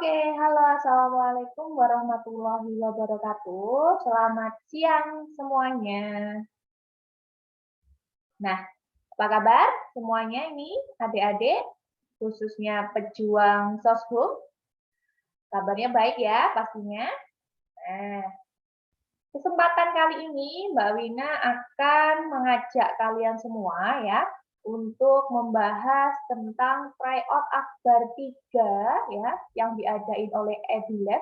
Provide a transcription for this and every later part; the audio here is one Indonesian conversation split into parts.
Oke, halo, assalamualaikum warahmatullahi wabarakatuh. Selamat siang semuanya. Nah, apa kabar semuanya ini, adik-adik, khususnya pejuang soshum? Kabarnya baik ya, pastinya. Nah, kesempatan kali ini Mbak Wina akan mengajak kalian semua ya untuk membahas tentang tryout Akbar 3 ya yang diadain oleh EduLab.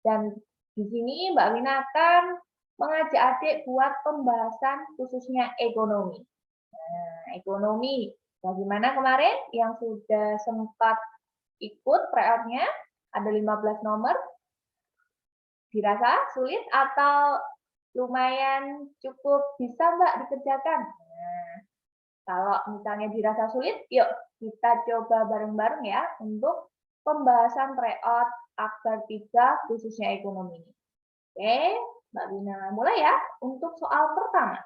Dan di sini Mbak Wina akan mengajak adik buat pembahasan khususnya ekonomi. Nah, ekonomi. Bagaimana kemarin yang sudah sempat ikut tryout-nya? Ada 15 nomor. Dirasa sulit atau lumayan cukup bisa Mbak dikerjakan? Nah, kalau misalnya dirasa sulit, yuk kita coba bareng-bareng ya untuk pembahasan tryout Akbar 3 khususnya ekonomi ini. Oke, Mbak Lina mulai ya untuk soal pertama.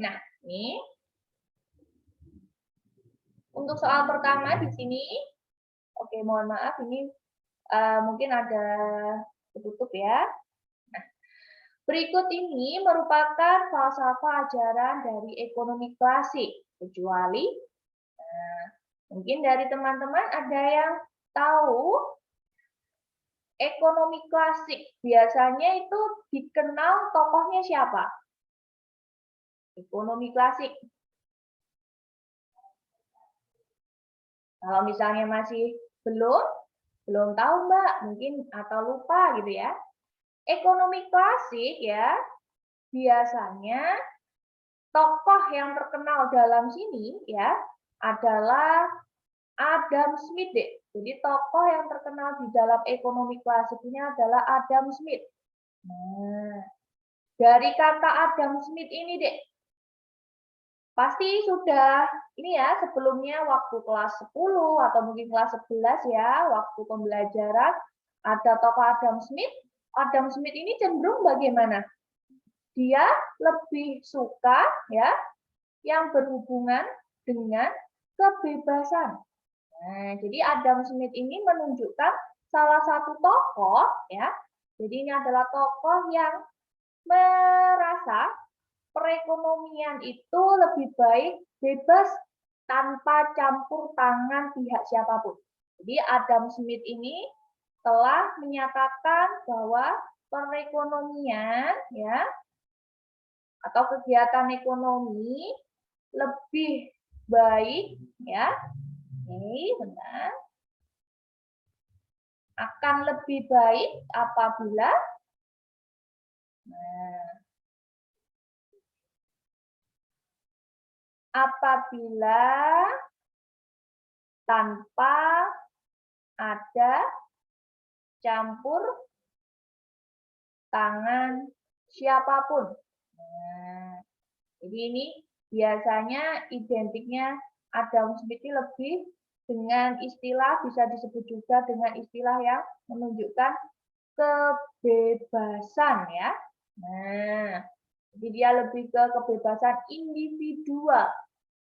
Nah, ini untuk soal pertama di sini, oke mohon maaf ini mungkin ada ketutup ya. Nah, berikut ini merupakan salah satu ajaran dari ekonomi klasik, kecuali mungkin dari teman-teman ada yang tahu ekonomi klasik biasanya itu dikenal tokohnya siapa? Ekonomi klasik. Kalau misalnya masih belum tahu Mbak, mungkin atau lupa gitu ya. Ekonomi klasik ya, biasanya tokoh yang terkenal dalam sini ya adalah Adam Smith deh. Jadi tokoh yang terkenal di dalam ekonomi klasik ini adalah Adam Smith. Nah, dari kata Adam Smith ini deh, pasti sudah ini ya sebelumnya waktu kelas 10 atau mungkin kelas 11 ya, waktu pembelajaran ada tokoh Adam Smith. Adam Smith ini cenderung bagaimana? Dia lebih suka ya yang berhubungan dengan kebebasan. Nah, jadi Adam Smith ini menunjukkan salah satu tokoh ya. Jadi ini adalah tokoh yang merasa perekonomian itu lebih baik bebas tanpa campur tangan pihak siapapun. Jadi Adam Smith ini telah menyatakan bahwa perekonomian ya atau kegiatan ekonomi lebih baik ya. Oke, benar. Akan lebih baik apabila apabila tanpa ada campur tangan siapapun. Nah, jadi ini biasanya identiknya Adam Smith lebih dengan istilah, bisa disebut juga dengan istilah yang menunjukkan kebebasan ya. Nah, jadi dia lebih ke kebebasan individual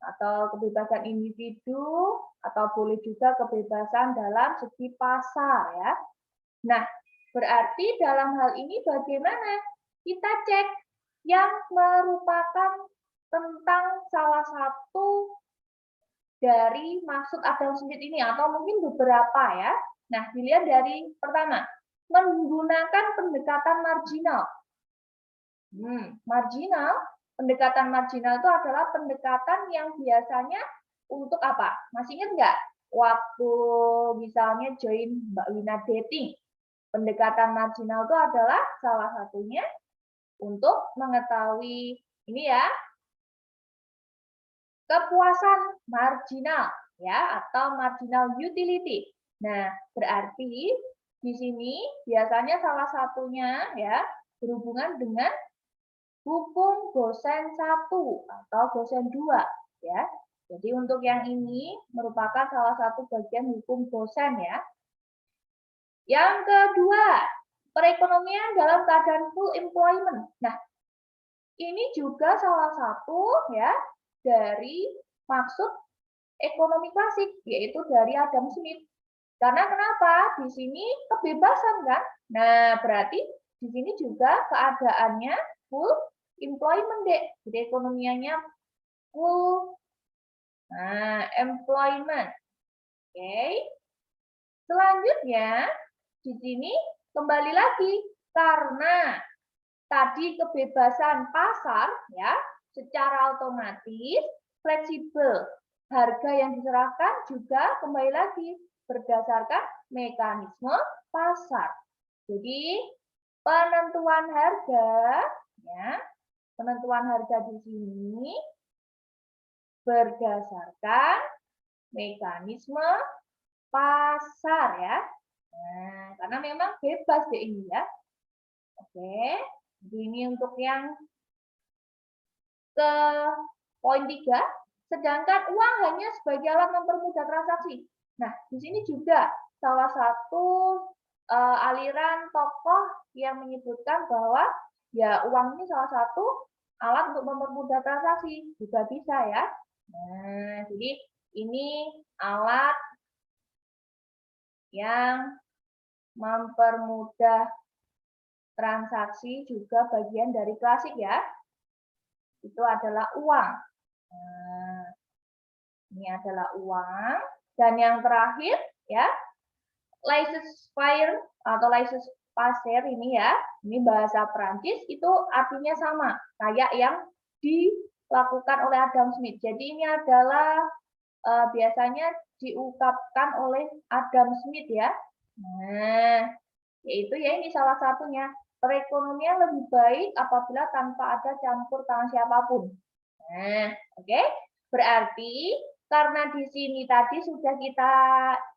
atau kebebasan individu atau boleh juga kebebasan dalam segi pasar ya. Nah, berarti dalam hal ini bagaimana? Kita cek yang merupakan tentang salah satu dari maksud Adam Smith ini atau mungkin beberapa ya. Nah, dilihat dari pertama, menggunakan pendekatan marginal. Marginal, pendekatan marginal itu adalah pendekatan yang biasanya untuk apa? Masih ingat nggak? Waktu misalnya join Mbak Wina dating, pendekatan marginal itu adalah salah satunya untuk mengetahui ini ya, kepuasan marginal ya atau marginal utility. Nah, berarti di sini biasanya salah satunya ya berhubungan dengan hukum Gosen 1 atau Gosen 2 ya. Jadi untuk yang ini merupakan salah satu bagian hukum Gosen ya. Yang kedua, perekonomian dalam keadaan full employment. Nah, ini juga salah satu ya dari maksud ekonomi klasik, yaitu dari Adam Smith. Karena kenapa? Di sini kebebasan kan? Nah, berarti di sini juga keadaannya full employment deh. Jadi ekonomianya full employment. Oke. Selanjutnya, di sini kembali lagi karena tadi kebebasan pasar ya, secara otomatis fleksibel. Harga yang diserahkan juga kembali lagi berdasarkan mekanisme pasar. Jadi penentuan harga ya, penentuan harga di sini berdasarkan mekanisme pasar ya. Nah, karena memang bebas deh ini ya. Oke, ini untuk yang ke poin 3, sedangkan uang hanya sebagai alat mempermudah transaksi. Nah, di sini juga salah satu aliran tokoh yang menyebutkan bahwa ya uang ini salah satu alat untuk mempermudah transaksi, juga bisa ya. Nah, jadi ini alat yang mempermudah transaksi juga bagian dari klasik ya. Itu adalah uang. Nah, ini adalah uang. Dan yang terakhir ya, laissez-faire atau laissez-passer ini ya, ini bahasa Prancis itu artinya sama kayak yang dilakukan oleh Adam Smith. Jadi ini adalah biasanya diungkapkan oleh Adam Smith ya. Nah, yaitu ya ini salah satunya. Perekonomian lebih baik apabila tanpa ada campur tangan siapapun. Nah, oke. Berarti karena di sini tadi sudah kita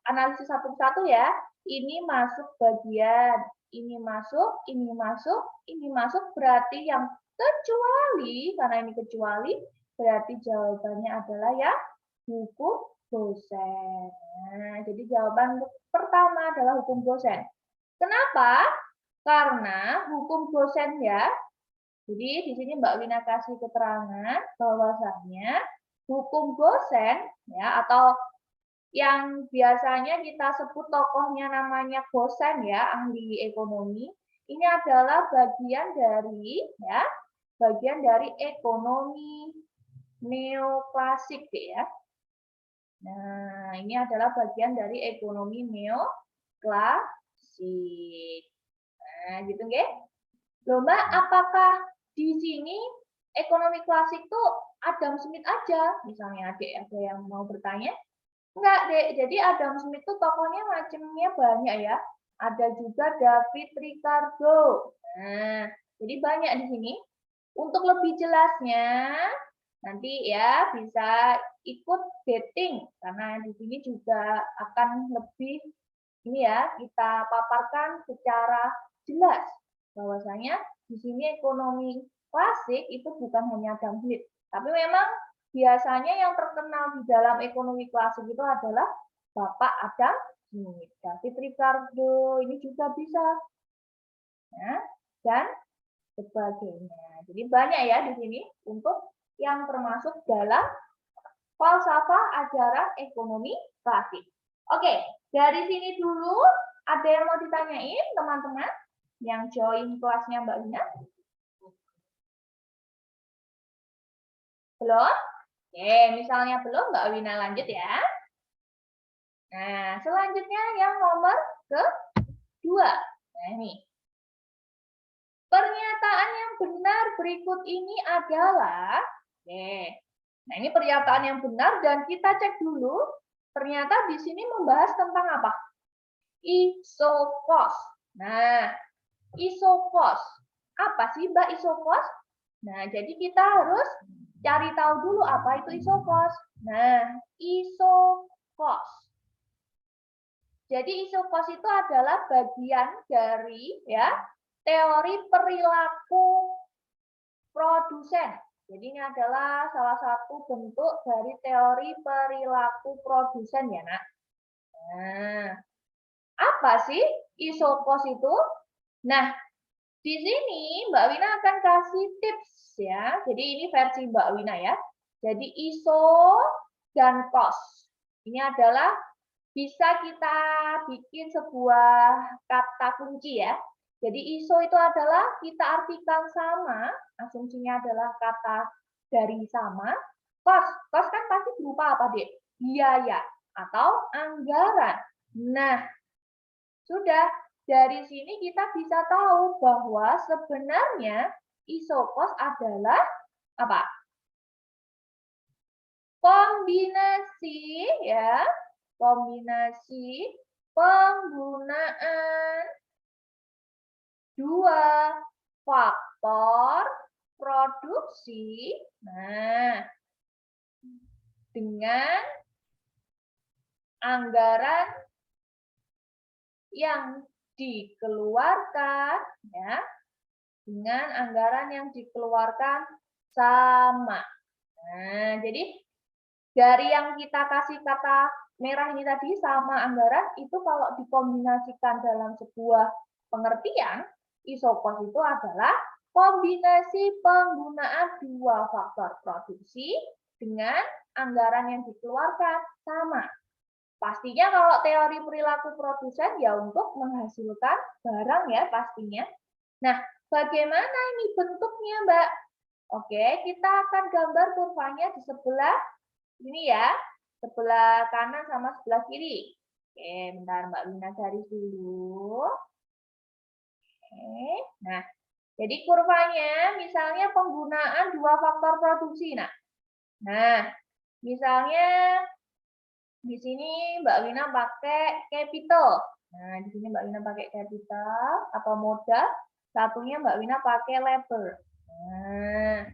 analisis satu-satu ya. Ini masuk bagian, ini masuk, ini masuk, ini masuk. Berarti yang kecuali, karena ini kecuali, berarti jawabannya adalah ya hukum dosen. Nah, jadi jawaban pertama adalah hukum dosen. Kenapa? Karena hukum dosen ya. Jadi di sini Mbak Wina kasih keterangan bahwasanya hukum dosen ya atau yang biasanya kita sebut tokohnya namanya dosen ya, ahli ekonomi, ini adalah bagian dari ekonomi neoklasik ya. Nah, ini adalah bagian dari ekonomi neoklasik. Nah, gitu nggih. Loh, Mbak, apakah di sini ekonomi klasik tuh Adam Smith aja? Misalnya Adik ada yang mau bertanya? Enggak, Dek. Jadi Adam Smith tuh tokohnya macamnya banyak ya. Ada juga David Ricardo. Nah, jadi banyak di sini. Untuk lebih jelasnya, nanti ya bisa ikut dating karena di sini juga akan lebih ini ya kita paparkan secara jelas bahwasanya di sini ekonomi klasik itu bukan hanya Adam Smith, tapi memang biasanya yang terkenal di dalam ekonomi klasik itu adalah Bapak Adam Smith, David Ricardo ini juga bisa, nah, dan sebagainya. Jadi banyak ya di sini untuk yang termasuk dalam falsafah ajaran ekonomi klasik. Oke, dari sini dulu ada yang mau ditanyain teman-teman yang join kelasnya Mbak Wina? Belum? Oke, misalnya belum Mbak Wina lanjut ya. Nah, selanjutnya yang nomor kedua. Nah, ini. Pernyataan yang benar berikut ini adalah, nah ini pernyataan yang benar dan kita cek dulu, ternyata di sini membahas tentang apa? Isokos. Nah, isokos. Apa sih Mbak isokos? Nah, jadi kita harus cari tahu dulu apa itu isokos. Nah, isokos. Jadi isokos itu adalah bagian dari ya teori perilaku produsen. Jadi ini adalah salah satu bentuk dari teori perilaku produsen ya, Nak. Nah, apa sih isokos itu? Nah, di sini Mbak Wina akan kasih tips ya. Jadi ini versi Mbak Wina ya. Jadi ISO dan cost. Ini adalah bisa kita bikin sebuah kata kunci ya. Jadi ISO itu adalah kita artikan sama, asumsinya adalah kata dari sama. Cost kan pasti berupa apa, Dek? Biaya atau anggaran. Nah, sudah dari sini kita bisa tahu bahwa sebenarnya ISO cost adalah apa? Kombinasi ya, kombinasi penggunaan dua faktor produksi. Nah, dengan anggaran yang dikeluarkan ya, dengan anggaran yang dikeluarkan sama. Nah, jadi dari yang kita kasih kata merah ini tadi sama anggaran, itu kalau dikombinasikan dalam sebuah pengertian, ISO cost itu adalah kombinasi penggunaan dua faktor produksi dengan anggaran yang dikeluarkan sama. Pastinya kalau teori perilaku produsen ya untuk menghasilkan barang ya pastinya. Nah, bagaimana ini bentuknya, Mbak? Oke, kita akan gambar kurvanya di sebelah ini ya, sebelah kanan sama sebelah kiri. Oke, bentar Mbak Wina garis dulu. Oke, nah, jadi kurvanya misalnya penggunaan dua faktor produksi. Nah, misalnya di sini Mbak Wina pakai capital. Nah, di sini Mbak Wina pakai capital atau modal. Satunya Mbak Wina pakai labor. Nah,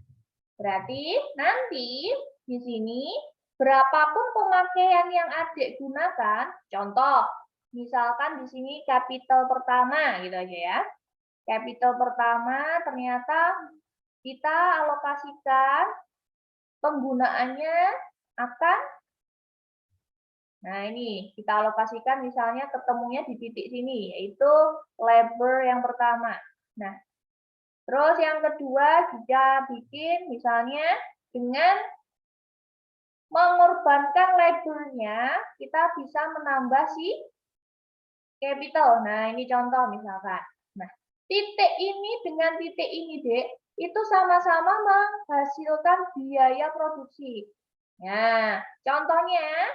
berarti nanti di sini berapapun pemakaian yang adik gunakan, contoh, misalkan di sini capital pertama gitu aja ya. Capital pertama ternyata kita alokasikan penggunaannya akan, nah ini kita alokasikan misalnya ketemunya di titik sini, yaitu labor yang pertama. Nah, terus yang kedua kita bikin misalnya dengan mengorbankan labornya, kita bisa menambah si capital. Nah, ini contoh misalkan. Nah, titik ini dengan titik ini, Dek, itu sama-sama menghasilkan biaya produksi. Nah, contohnya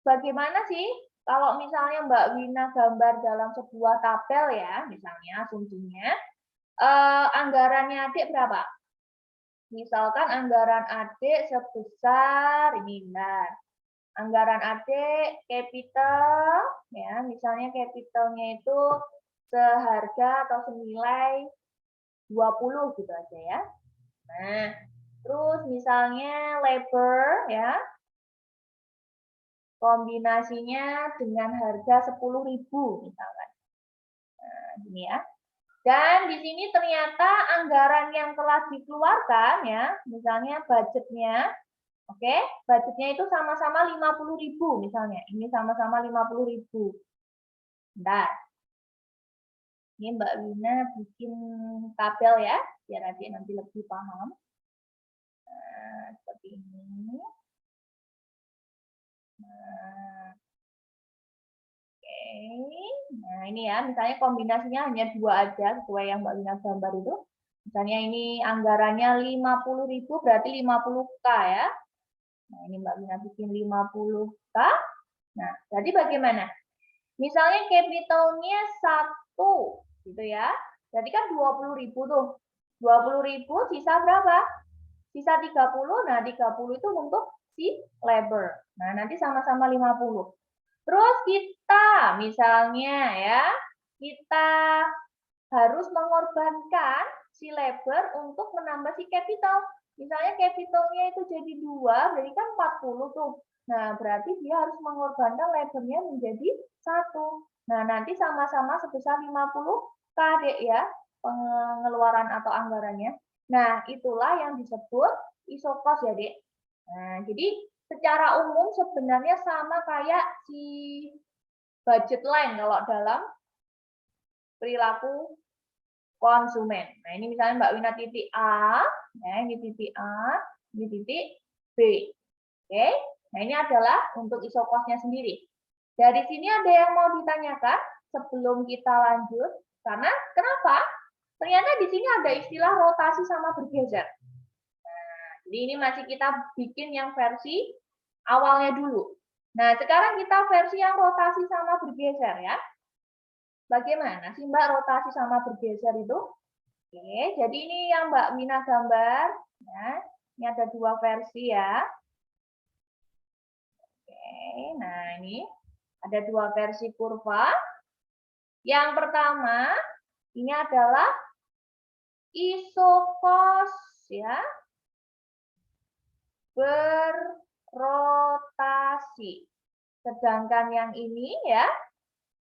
bagaimana sih kalau misalnya Mbak Wina gambar dalam sebuah tabel ya, misalnya asumsinya, anggarannya adik berapa? Misalkan anggaran adik sebesar ini, nah, anggaran adik capital, ya, misalnya capitalnya itu seharga atau senilai 20 gitu aja ya. Nah, terus misalnya labor ya, kombinasinya dengan harga 10.000 misalkan. Nah, gini ya. Dan di sini ternyata anggaran yang telah dikeluarkan ya, misalnya budgetnya, oke, budgetnya itu sama-sama 50.000 misalnya. Ini sama-sama 50.000. Bentar. Ini Mbak Wina bikin tabel ya, biar adik nanti lebih paham. Nah, seperti ini. Nah, oke. Nah, ini ya, misalnya kombinasinya hanya dua aja, sesuai yang Mbak Wina gambar itu. Misalnya ini anggarannya 50.000, berarti 50K ya. Nah, ini Mbak Wina bikin 50K. Nah, jadi bagaimana? Misalnya capitalnya 1, gitu ya. Jadi kan 20.000 tuh. 20.000 sisa berapa? Sisa 30. Nah, 30 itu untuk si labor. Nah, nanti sama-sama 50. Terus kita misalnya ya, kita harus mengorbankan si labor untuk menambah si capital. Misalnya capitalnya itu jadi 2, berarti kan 40 tuh. Nah, berarti dia harus mengorbankan labornya menjadi 1. Nah, nanti sama-sama sebesar 50 KD ya, pengeluaran atau anggarannya. Nah, itulah yang disebut ISO cost ya, Dek. Nah, jadi secara umum sebenarnya sama kayak si budget line kalau dalam perilaku konsumen. Nah, ini misalnya Mbak Wina titik A, ya, ini titik A, ini titik Oke, nah ini adalah untuk isokosnya sendiri. Dari sini ada yang mau ditanyakan sebelum kita lanjut? Karena kenapa? Ternyata di sini ada istilah rotasi sama bergeser. Nah, jadi ini masih kita bikin yang versi awalnya dulu. Nah, sekarang kita versi yang rotasi sama bergeser ya. Bagaimana sih Mbak rotasi sama bergeser itu? Oke, jadi ini yang Mbak Wina gambar. Ya, ini ada dua versi ya. Oke, nah ini ada dua versi kurva. Yang pertama, ini adalah isokos ya, berrotasi. Sedangkan yang ini ya,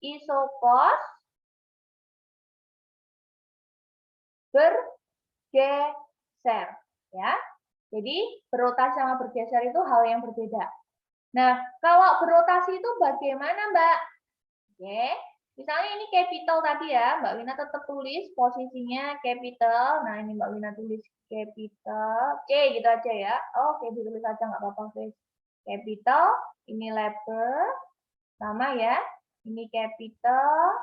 isokos bergeser ya. Jadi berrotasi sama bergeser itu hal yang berbeda. Nah, kalau berrotasi itu bagaimana, Mbak? Oke, misalnya ini capital tadi ya, Mbak Wina tetap tulis posisinya capital. Nah, ini Mbak Wina tulis capital, C gitu aja ya. Oke, ditulis aja nggak apa-apa, guys. Capital, ini letter, sama ya. Ini capital,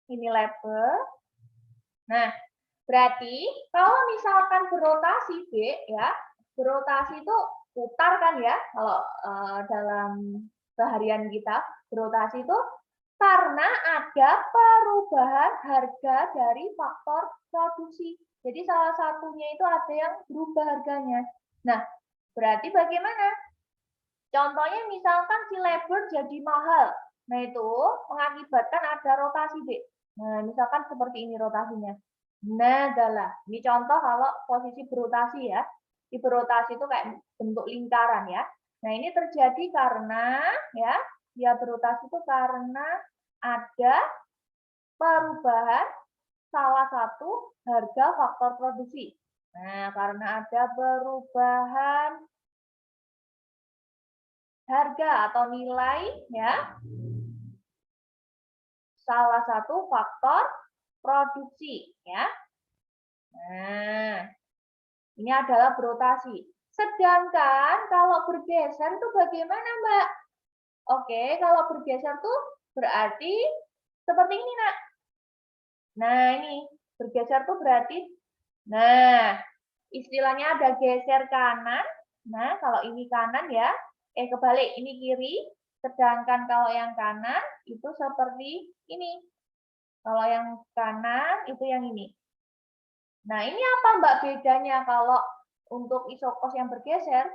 ini letter. Nah, berarti kalau misalkan berotasi, B, ya, berotasi itu putar kan ya, kalau dalam seharian kita, berotasi itu karena ada perubahan harga dari faktor produksi. Jadi salah satunya itu ada yang berubah harganya. Nah, berarti bagaimana? Contohnya misalkan si labor jadi mahal. Nah, itu mengakibatkan ada rotasi, B. Nah, misalkan seperti ini rotasinya. Nah, adalah ini contoh kalau posisi berotasi ya. Di berotasi itu kayak bentuk lingkaran ya. Nah, ini terjadi karena ya, dia berotasi itu karena ada perubahan salah satu harga faktor produksi. Nah, karena ada perubahan harga atau nilai ya, salah satu faktor produksi ya. Nah, ini adalah berotasi. Sedangkan kalau bergeser itu bagaimana, Mbak? Oke, kalau bergeser tuh berarti seperti ini, Nak. Nah, ini bergeser tuh berarti, nah, istilahnya ada geser kanan. Nah, kalau ini kanan ya, kebalik, ini kiri. Sedangkan kalau yang kanan itu seperti ini. Kalau yang kanan itu yang ini. Nah, ini apa Mbak bedanya kalau untuk isokos yang bergeser?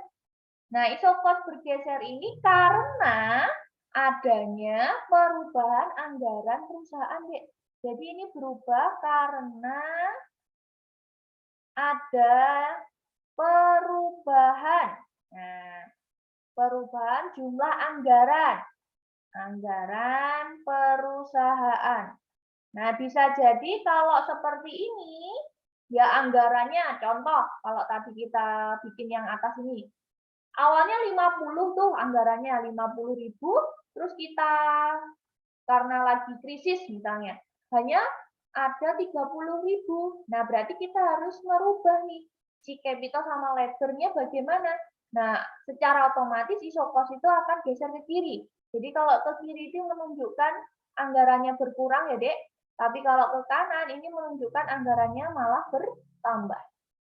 Nah, isokos bergeser ini karena adanya perubahan anggaran perusahaan, Dek. Jadi ini berubah karena ada perubahan. Nah, perubahan jumlah anggaran. Anggaran perusahaan. Nah, bisa jadi kalau seperti ini, ya anggarannya, contoh, kalau tadi kita bikin yang atas ini, awalnya 50 tuh anggarannya, 50.000, terus kita, karena lagi krisis misalnya, hanya ada 30.000. Nah, berarti kita harus merubah nih, si capital sama labor-nya bagaimana. Nah, secara otomatis isokos itu akan geser ke kiri. Jadi kalau ke kiri itu menunjukkan anggarannya berkurang ya, Dek. Tapi kalau ke kanan ini menunjukkan anggarannya malah bertambah.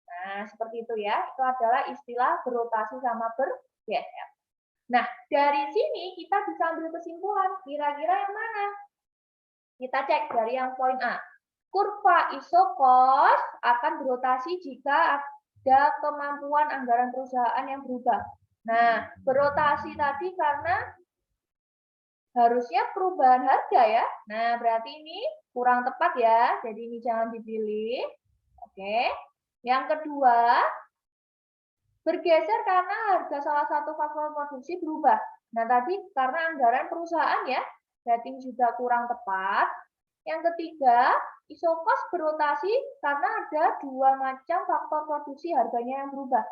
Nah, seperti itu ya. Itu adalah istilah berotasi sama bergeser. Nah, dari sini kita bisa ambil kesimpulan. Kira-kira yang mana? Kita cek dari yang poin A. Kurva isokos akan berotasi jika ada kemampuan anggaran perusahaan yang berubah. Nah, berotasi tadi karena harusnya perubahan harga ya. Nah, berarti ini kurang tepat ya. Jadi ini jangan dipilih. Oke. Yang kedua, bergeser karena harga salah satu faktor produksi berubah. Nah, tadi karena anggaran perusahaan ya. Berarti ini juga kurang tepat. Yang ketiga, isokos berotasi karena ada dua macam faktor produksi harganya yang berubah.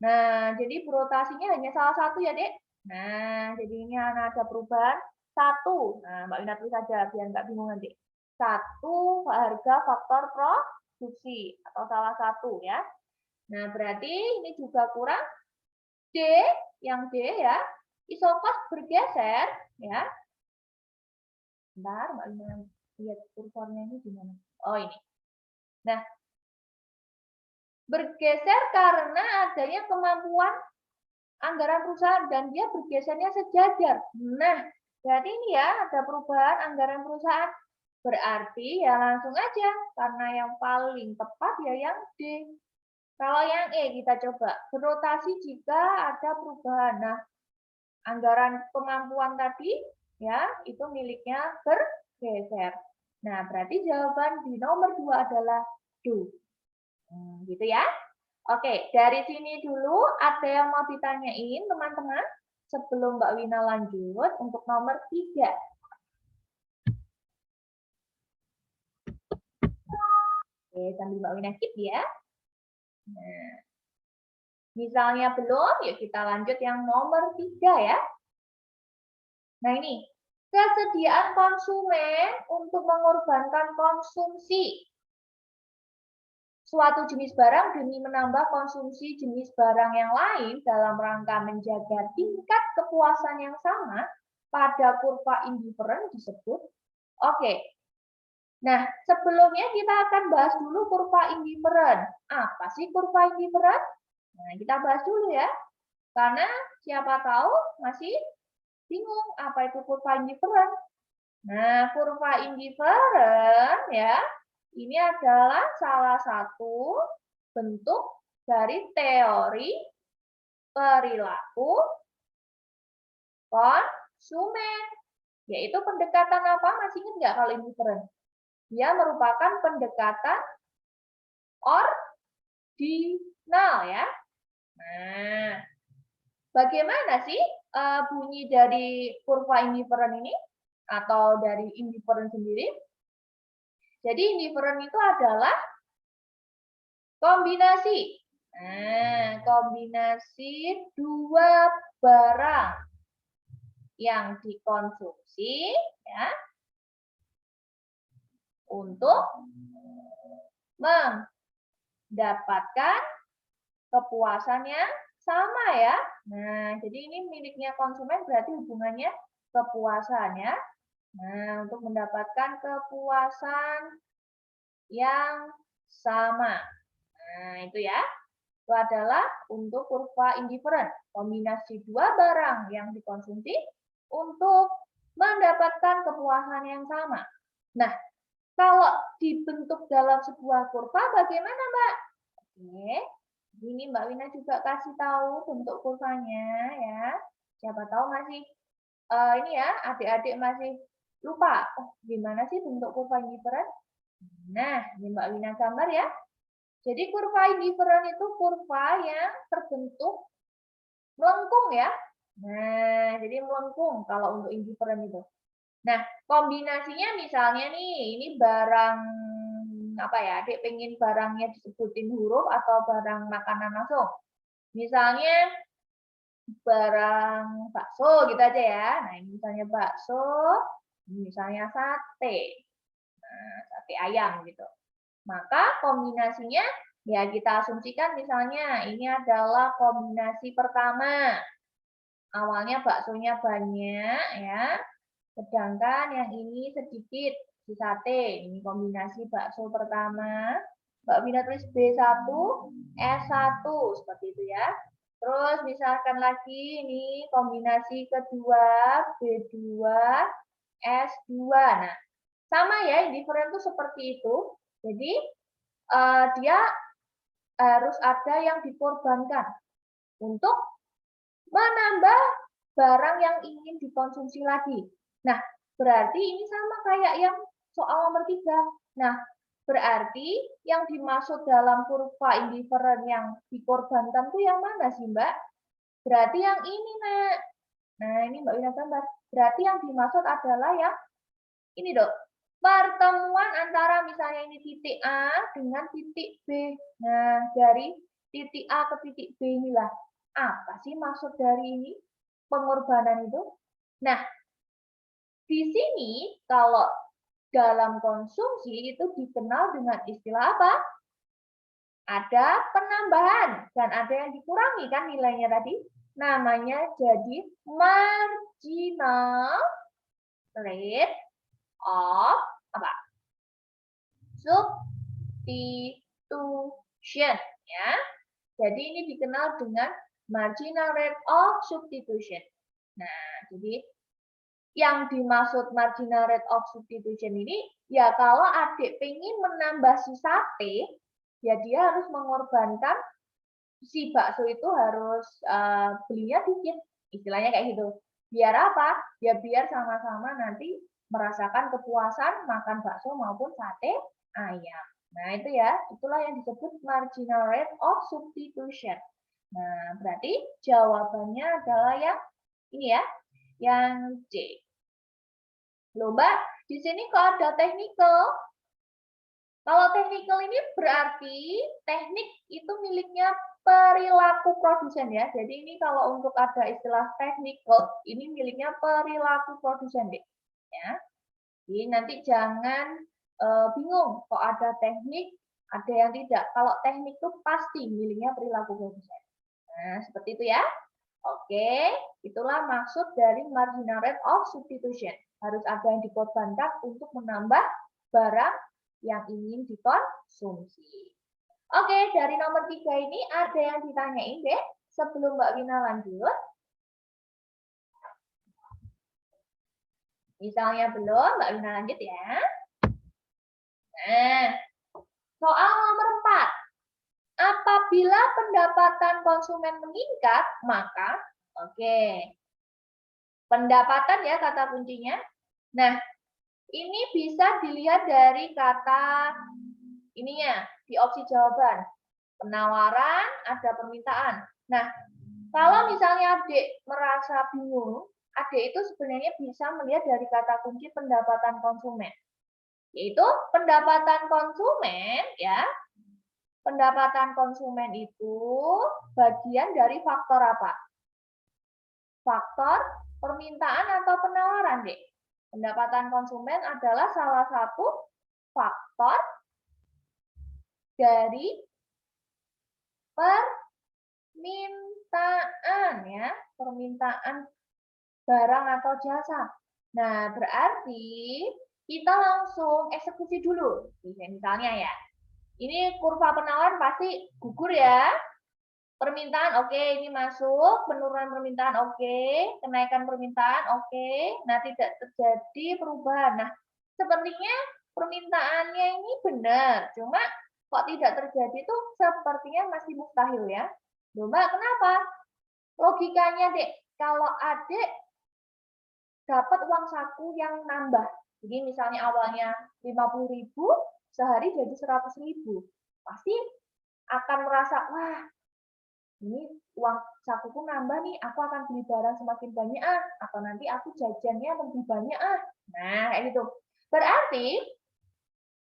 Nah, jadi berotasinya hanya salah satu ya, Dek. Nah, jadi ini ada perubahan satu. Nah, Mbak Wina tulis saja biar nggak bingung nanti. Satu harga faktor produksi atau salah satu ya. Nah, berarti ini juga kurang D, yang D ya, isokos bergeser ya. Bentar, Mbak Lina lihat kursornya ini gimana. Oh ini. Nah, bergeser karena adanya kemampuan anggaran perusahaan dan dia bergesernya sejajar. Nah, berarti ini ya ada perubahan anggaran perusahaan. Berarti ya langsung aja karena yang paling tepat ya yang D. Kalau yang E kita coba berotasi jika ada perubahan. Nah, anggaran kemampuan tadi ya itu miliknya bergeser. Nah, berarti jawaban di nomor 2 adalah do. Gitu ya. Oke, dari sini dulu ada yang mau ditanyain teman-teman sebelum Mbak Wina lanjut untuk nomor 3. Oke, sambil Mbak Wina keep ya. Nah, misalnya belum, yuk kita lanjut yang nomor 3 ya. Nah ini, kesediaan konsumen untuk mengorbankan konsumsi suatu jenis barang demi menambah konsumsi jenis barang yang lain dalam rangka menjaga tingkat kepuasan yang sama pada kurva indifferent disebut. Oke. Nah, sebelumnya kita akan bahas dulu kurva indifferent. Apa sih kurva indifferent? Nah, kita bahas dulu ya. Karena siapa tahu masih bingung apa itu kurva indifferent. Nah, kurva indifferent ya, ini adalah salah satu bentuk dari teori perilaku konsumen. Yaitu pendekatan apa? Masih ingat nggak kalau indifferent? Dia merupakan pendekatan ordinal ya. Nah, bagaimana sih bunyi dari kurva indifferent ini? Atau dari indifferent sendiri? Jadi indifferent itu adalah kombinasi. Nah, kombinasi dua barang yang dikonsumsi ya untuk mendapatkan kepuasan yang sama ya. Nah, jadi ini miliknya konsumen berarti hubungannya kepuasan ya. Nah, untuk mendapatkan kepuasan yang sama. Nah, itu ya. Itu adalah untuk kurva indifferent. Kombinasi dua barang yang dikonsumsi untuk mendapatkan kepuasan yang sama. Nah, kalau dibentuk dalam sebuah kurva bagaimana, Mbak? Oke, ini Mbak Wina juga kasih tahu bentuk kurvanya ya. Siapa tahu masih ini ya, adik-adik masih lupa. Oh, gimana sih bentuk kurva indifferent? Nah, ini Mbak Wina gambar ya. Jadi kurva indifferent itu kurva yang terbentuk melengkung ya. Nah, jadi melengkung kalau untuk indifferent itu. Nah, kombinasinya misalnya nih, ini barang apa ya, adik pengen barangnya disebutin huruf atau barang makanan langsung. Misalnya barang bakso gitu aja ya. Nah, ini misalnya bakso, ini misalnya sate. Nah, sate ayam gitu. Maka kombinasinya ya kita asumsikan misalnya ini adalah kombinasi pertama. Awalnya baksonya banyak ya. Sedangkan yang ini sedikit di sate. Ini kombinasi bakso pertama. Mbak Wina tulis B1, S1 seperti itu ya. Terus misalkan lagi ini kombinasi kedua B2, S2. Nah, sama ya, indifferent itu seperti itu. Jadi dia harus ada yang dikorbankan untuk menambah barang yang ingin dikonsumsi lagi. Nah, berarti ini sama kayak yang soal nomor 3. Nah, berarti yang dimaksud dalam kurva indifferent yang dikorbankan itu yang mana sih, Mbak? Berarti yang ini, Nak. Nah, ini Mbak Wina gambar. Berarti yang dimaksud adalah yang ini, Dok. Pertemuan antara misalnya ini titik A dengan titik B. Nah, dari titik A ke titik B inilah. Apa sih maksud dari ini? Pengorbanan itu? Nah, di sini kalau dalam konsumsi itu dikenal dengan istilah apa? Ada penambahan dan ada yang dikurangi kan nilainya tadi. namanya jadi marginal rate of apa? Substitution ya. Jadi ini dikenal dengan marginal rate of substitution. Nah, jadi yang dimaksud marginal rate of substitution ini, ya kalau adik pengen menambah si sate, ya dia harus mengorbankan si bakso itu harus belinya dikit. Istilahnya kayak gitu. Biar apa? Ya biar sama-sama nanti merasakan kepuasan makan bakso maupun sate ayam. Nah itu ya, itulah yang disebut marginal rate of substitution. Nah berarti jawabannya adalah yang ini ya, yang C. Loh Mbak, di sini kok ada technical? Kalau technical ini berarti teknik itu miliknya perilaku produsen ya. Jadi ini kalau untuk ada istilah technical, ini miliknya perilaku produsen deh. Ya. Jadi nanti jangan bingung kok ada teknik, ada yang tidak. Kalau teknik itu pasti miliknya perilaku produsen. Nah, seperti itu ya. Oke, itulah maksud dari marginal rate of substitution. Harus ada yang dikorbankan untuk menambah barang yang ingin dikonsumsi. Oke, dari nomor 3 ini ada yang ditanyain deh sebelum Mbak Wina lanjut. Misalnya belum, Mbak Wina lanjut ya. Nah, soal nomor 4. Apabila pendapatan konsumen meningkat, maka pendapatan ya kata kuncinya. Nah, ini bisa dilihat dari kata ininya di opsi jawaban. Penawaran, ada permintaan. Nah, kalau misalnya adik merasa bingung, adik itu sebenarnya bisa melihat dari kata kunci pendapatan konsumen. Yaitu pendapatan konsumen ya. Pendapatan konsumen itu bagian dari faktor apa? Faktor permintaan atau penawaran, Dek. Pendapatan konsumen adalah salah satu faktor dari permintaan ya, permintaan barang atau jasa. Nah, berarti kita langsung eksekusi dulu. Misalnya ya, ini kurva penawaran pasti gugur ya. Permintaan oke, ini masuk, penurunan permintaan oke, kenaikan permintaan oke. Nah, tidak terjadi perubahan. Nah, sepertinya permintaannya ini benar, cuma kok tidak terjadi itu sepertinya masih mustahil ya. Loh, Mbak, kenapa? Logikanya, Dek, kalau adik dapat uang saku yang nambah. Jadi misalnya awalnya 50.000, sehari jadi 100.000. Pasti akan merasa, wah, ini uang sakuku nambah nih, aku akan beli barang semakin banyak atau nanti aku jajannya lebih banyak Nah, kayak gitu. Berarti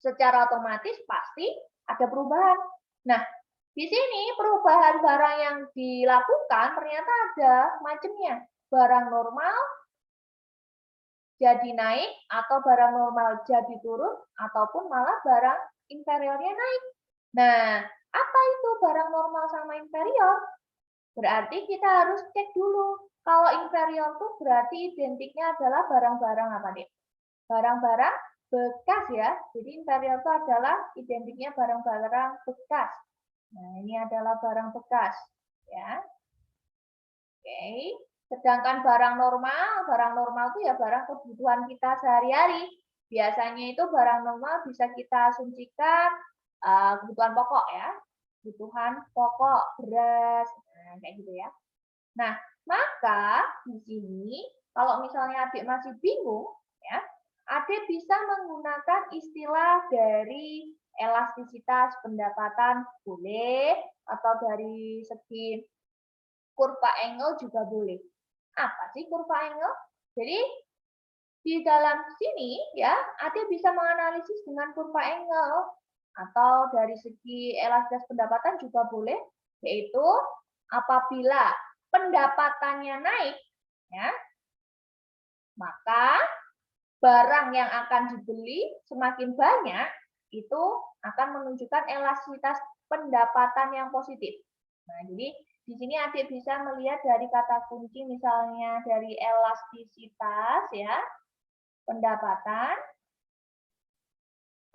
secara otomatis pasti ada perubahan. Nah, di sini perubahan barang yang dilakukan ternyata ada macamnya. Barang normal jadi naik, atau barang normal jadi turun, ataupun malah barang inferiornya naik. Nah, apa itu barang normal sama inferior? Berarti kita harus cek dulu. Kalau inferior itu berarti identiknya adalah barang-barang apa, Dek? Barang-barang bekas ya. Jadi inferior itu adalah identiknya barang-barang bekas. Nah, ini adalah barang bekas. Ya. Oke. Sedangkan barang normal itu ya barang kebutuhan kita sehari-hari. Biasanya itu barang normal bisa kita asumsikan kebutuhan pokok ya. Kebutuhan pokok, beras, nah, kayak gitu ya. Nah, maka di sini kalau misalnya adik masih bingung, ya, adik bisa menggunakan istilah dari elastisitas pendapatan boleh, atau dari segi kurva angle juga boleh. Apa sih kurva angle? Jadi di dalam sini ya, adik bisa menganalisis dengan kurva angle atau dari segi elastisitas pendapatan juga boleh, yaitu apabila pendapatannya naik ya, maka barang yang akan dibeli semakin banyak itu akan menunjukkan elastisitas pendapatan yang positif. Nah, jadi Di sini adik bisa melihat dari kata kunci misalnya dari elastisitas ya, pendapatan.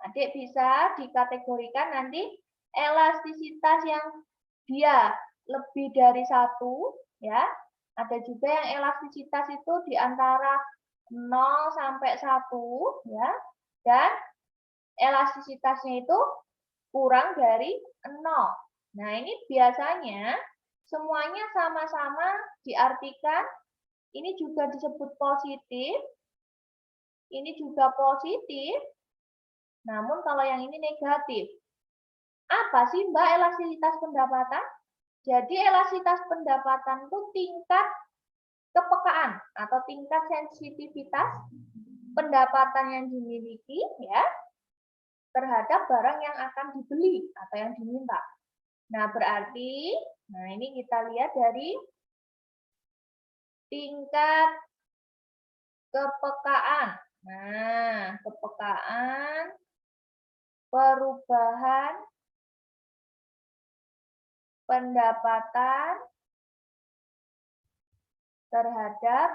Adik bisa dikategorikan nanti elastisitas yang dia lebih dari 1 ya. Ada juga yang elastisitas itu di antara 0 sampai 1 ya. Dan elastisitasnya itu kurang dari 0. Nah, ini biasanya semuanya sama-sama diartikan, ini juga disebut positif, ini juga positif, namun kalau yang ini negatif. Apa sih Mbak elastisitas pendapatan? Jadi elastisitas pendapatan itu tingkat kepekaan atau tingkat sensitivitas pendapatan yang dimiliki ya terhadap barang yang akan dibeli atau yang diminta. Nah, berarti ini kita lihat dari tingkat kepekaan. Nah, kepekaan perubahan pendapatan terhadap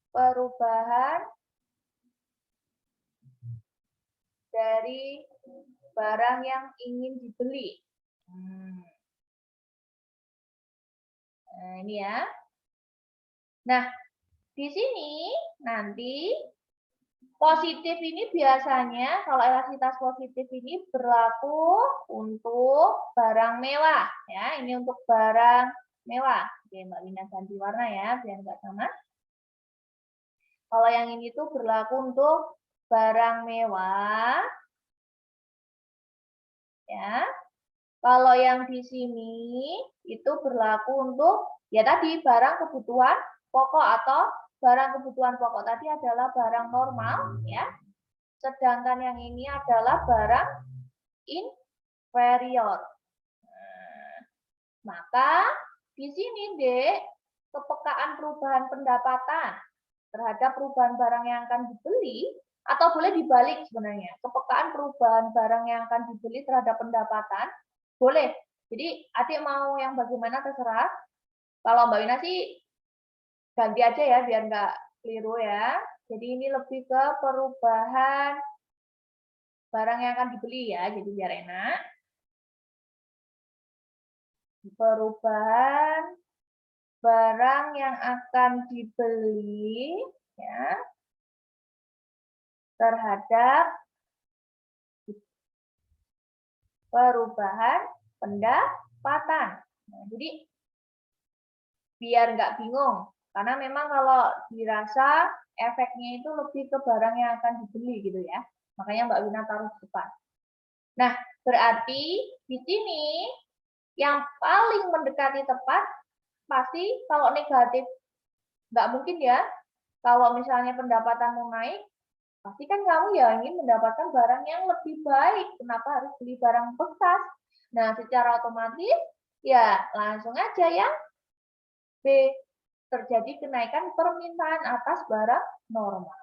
perubahan dari barang yang ingin dibeli. Nah, ini ya. Nah, di sini nanti positif ini biasanya kalau elastisitas positif ini berlaku untuk barang mewah ya. Ini untuk barang mewah. Oke, Mbak Lina ganti warna ya biar nggak sama. Kalau yang ini tuh berlaku untuk barang mewah. Ya. Kalau yang di sini itu berlaku untuk ya tadi barang kebutuhan pokok atau barang kebutuhan pokok tadi adalah barang normal ya. Sedangkan yang ini adalah barang inferior. Nah, maka di sini Dek, kepekaan perubahan pendapatan terhadap perubahan barang yang akan dibeli atau boleh dibalik sebenarnya. Kepekaan perubahan barang yang akan dibeli terhadap pendapatan boleh. Jadi adik mau yang bagaimana terserah. Kalau Mbak Wina sih ganti aja ya biar nggak keliru ya. Jadi ini lebih ke perubahan barang yang akan dibeli ya. Jadi biar enak. Perubahan barang yang akan dibeli ya terhadap perubahan pendapatan. Nah, jadi biar nggak bingung, karena memang kalau dirasa efeknya itu lebih ke barang yang akan dibeli gitu ya. Makanya Mbak Wina taruh di depan. Nah, berarti di sini yang paling mendekati tepat pasti kalau negatif nggak mungkin ya. Kalau misalnya pendapatanmu naik, pasti kan kamu ya ingin mendapatkan barang yang lebih baik. Kenapa harus beli barang bekas? Nah, secara otomatis ya langsung aja ya B, terjadi kenaikan permintaan atas barang normal.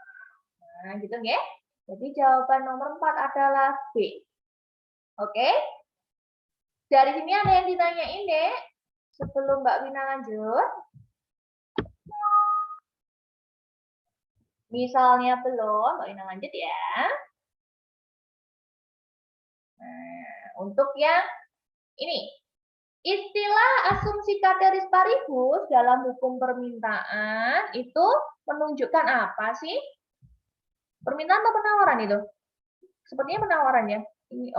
Nah, gitu ya. Jadi jawaban nomor 4 adalah B. Oke? Dari sini ada yang ditanyain, Dek? Sebelum Mbak Wina lanjut. Misalnya belum, Mbak Wina lanjut ya. Nah, untuk yang ini. Istilah asumsi ceteris paribus dalam hukum permintaan itu menunjukkan apa sih? Permintaan atau penawaran itu? Sepertinya penawaran ya. Ini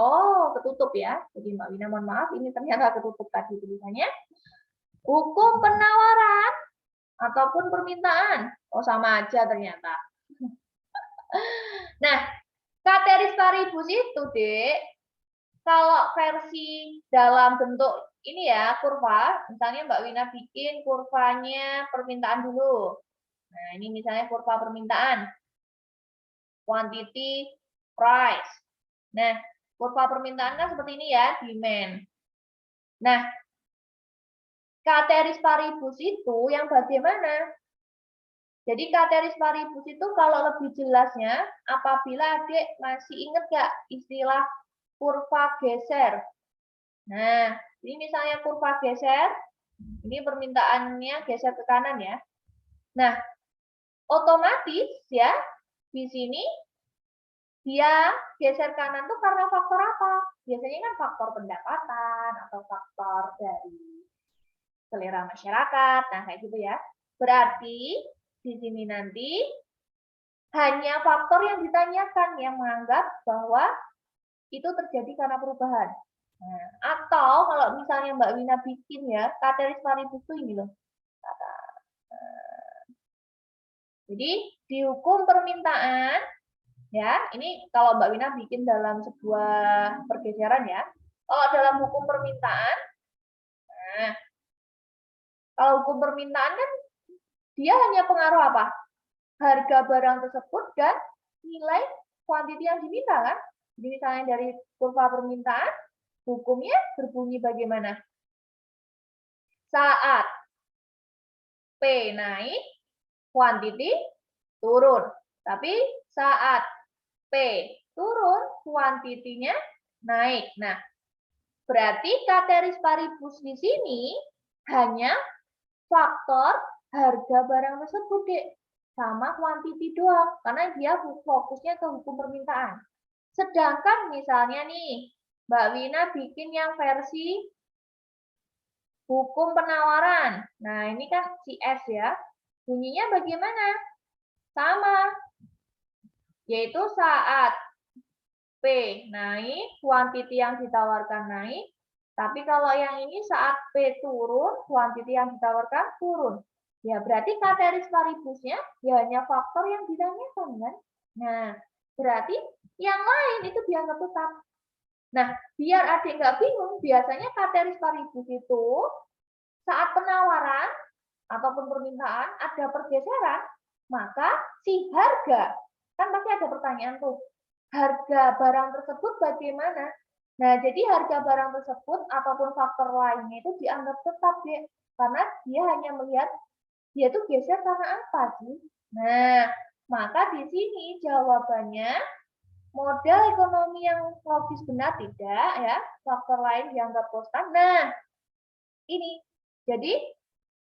ketutup ya. Jadi Mbak Wina mohon maaf, ini ternyata ketutup tadi tulisannya. Hukum penawaran ataupun permintaan. Oh, sama aja ternyata. Nah, ceteris paribus itu, Dek, kalau versi dalam bentuk ini ya, kurva, misalnya Mbak Wina bikin kurvanya permintaan dulu. Nah, ini misalnya kurva permintaan. Quantity, price. Nah, kurva permintaan kan seperti ini ya, demand. Nah, ceteris paribus itu yang bagaimana? Jadi ceteris paribus itu kalau lebih jelasnya, apabila adik masih ingat nggak istilah kurva geser. Nah, Jadi misalnya kurva geser, ini permintaannya geser ke kanan ya. Nah, otomatis ya di sini dia geser kanan tuh karena faktor apa? Biasanya kan faktor pendapatan atau faktor dari selera masyarakat. Nah, kayak gitu ya. Berarti di sini nanti hanya faktor yang ditanyakan yang menganggap bahwa itu terjadi karena perubahan. Nah, atau kalau misalnya Mbak Wina bikin ya, kateris paribus itu ini loh. Jadi di hukum permintaan, ya ini kalau Mbak Wina bikin dalam sebuah pergeseran ya. Kalau dalam hukum permintaan, nah, kalau hukum permintaan kan dia hanya pengaruh apa? Harga barang tersebut dan nilai kuantiti yang diminta kan. Jadi misalnya dari kurva permintaan, hukumnya berbunyi bagaimana? Saat P naik, kuantiti turun. Tapi saat P turun, kuantitinya naik. Nah, berarti kateris paribus di sini hanya faktor harga barang tersebut, Dek. Sama kuantiti doang, karena dia fokusnya ke hukum permintaan. Sedangkan misalnya nih, Mbak Wina bikin yang versi hukum penawaran. Nah, ini kan CS ya. Bunyinya bagaimana? Sama. Yaitu saat P naik, kuantiti yang ditawarkan naik. Tapi kalau yang ini saat P turun, kuantiti yang ditawarkan turun. Ya, berarti kateris paribusnya ya hanya faktor yang ditanyakan kan? Nah, berarti yang lain itu dianggap tetap. Nah, biar adik nggak bingung, biasanya kateris paribus itu saat penawaran ataupun permintaan ada pergeseran, maka si harga, kan pasti ada pertanyaan tuh, harga barang tersebut bagaimana? Nah, jadi harga barang tersebut ataupun faktor lainnya itu dianggap tetap, Dek. Karena dia hanya melihat dia tuh geser karena apa sih? Nah, maka di sini jawabannya model ekonomi yang logis benar tidak ya, faktor lain dianggap konstan. Nah, ini. Jadi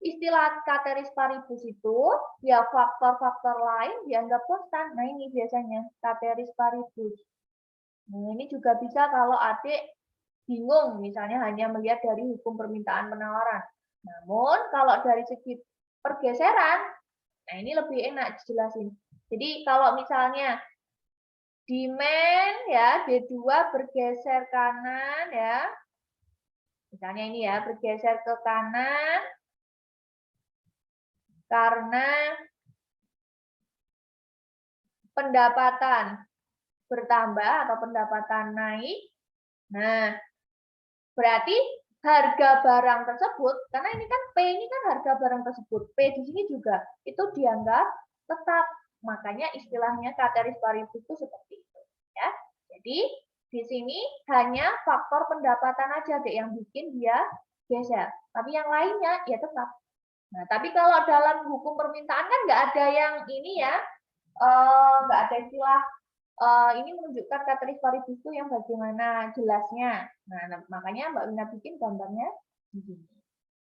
istilah kateris paribus itu ya faktor-faktor lain dianggap konstan. Nah, ini biasanya kateris paribus. Nah, ini juga bisa kalau adik bingung misalnya hanya melihat dari hukum permintaan penawaran. Namun kalau dari segi pergeseran, nah ini lebih enak dijelasin. Jadi kalau misalnya demand ya D2 bergeser kanan ya. Misalnya ini ya bergeser ke kanan karena pendapatan bertambah atau pendapatan naik. Nah, berarti harga barang tersebut, karena ini kan P ini kan harga barang tersebut, P di sini juga itu dianggap tetap. Makanya istilahnya kateris paribus itu seperti itu, ya. Jadi di sini hanya faktor pendapatan aja deh yang bikin dia geser, tapi yang lainnya ya tetap. Nah, tapi kalau dalam hukum permintaan kan nggak ada yang ini ya, nggak ada istilah ini menunjukkan kateris paribus itu yang bagaimana jelasnya. Nah, makanya Mbak Wina bikin gambarnya di sini.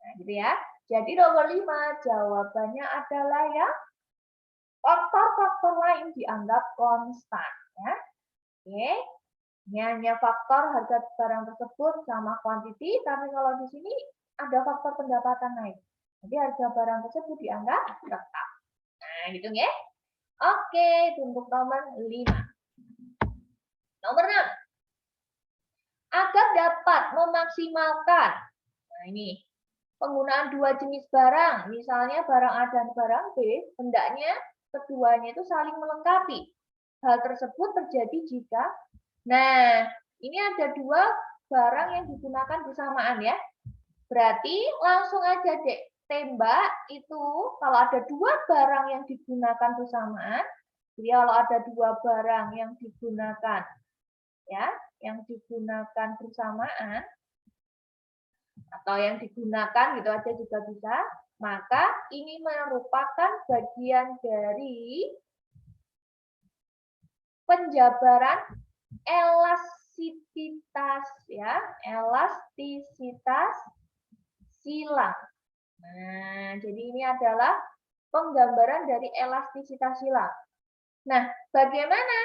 Nah, gitu ya. Jadi nomor 5 jawabannya adalah ya faktor-faktor lain dianggap konstan. Ya. Oke. Ini hanya faktor harga barang tersebut sama kuantiti, tapi kalau di sini ada faktor pendapatan naik. Jadi harga barang tersebut dianggap tetap. Nah, gitu ya. Oke, untuk nomor 5. Nomor 6. Agar dapat memaksimalkan, nah ini, penggunaan dua jenis barang, misalnya barang A dan barang B, hendaknya keduanya itu saling melengkapi. Hal tersebut terjadi jika, nah, ini ada dua barang yang digunakan bersamaan ya. Berarti langsung aja dek, tembak itu kalau ada dua barang yang digunakan bersamaan, jadi kalau ada dua barang yang digunakan ya, yang digunakan bersamaan atau yang digunakan gitu aja juga bisa, maka ini merupakan bagian dari penjabaran elastisitas ya, elastisitas silang. Nah, jadi ini adalah penggambaran dari elastisitas silang. Nah, bagaimana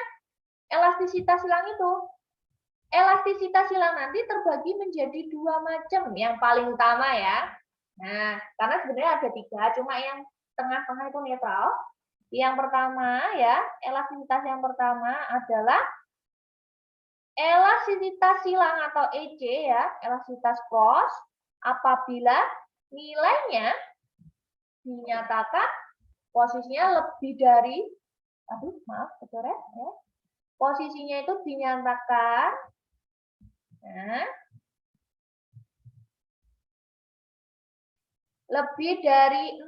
elastisitas silang itu? Elastisitas silang nanti terbagi menjadi dua macam. Yang paling utama ya. Nah, karena sebenarnya ada tiga, cuma yang tengah-tengah itu netral. Yang pertama ya, elastisitas yang pertama adalah elastisitas silang atau EC ya, elastisitas cross apabila nilainya dinyatakan posisinya lebih dari, posisinya itu dinyatakan, lebih dari 0.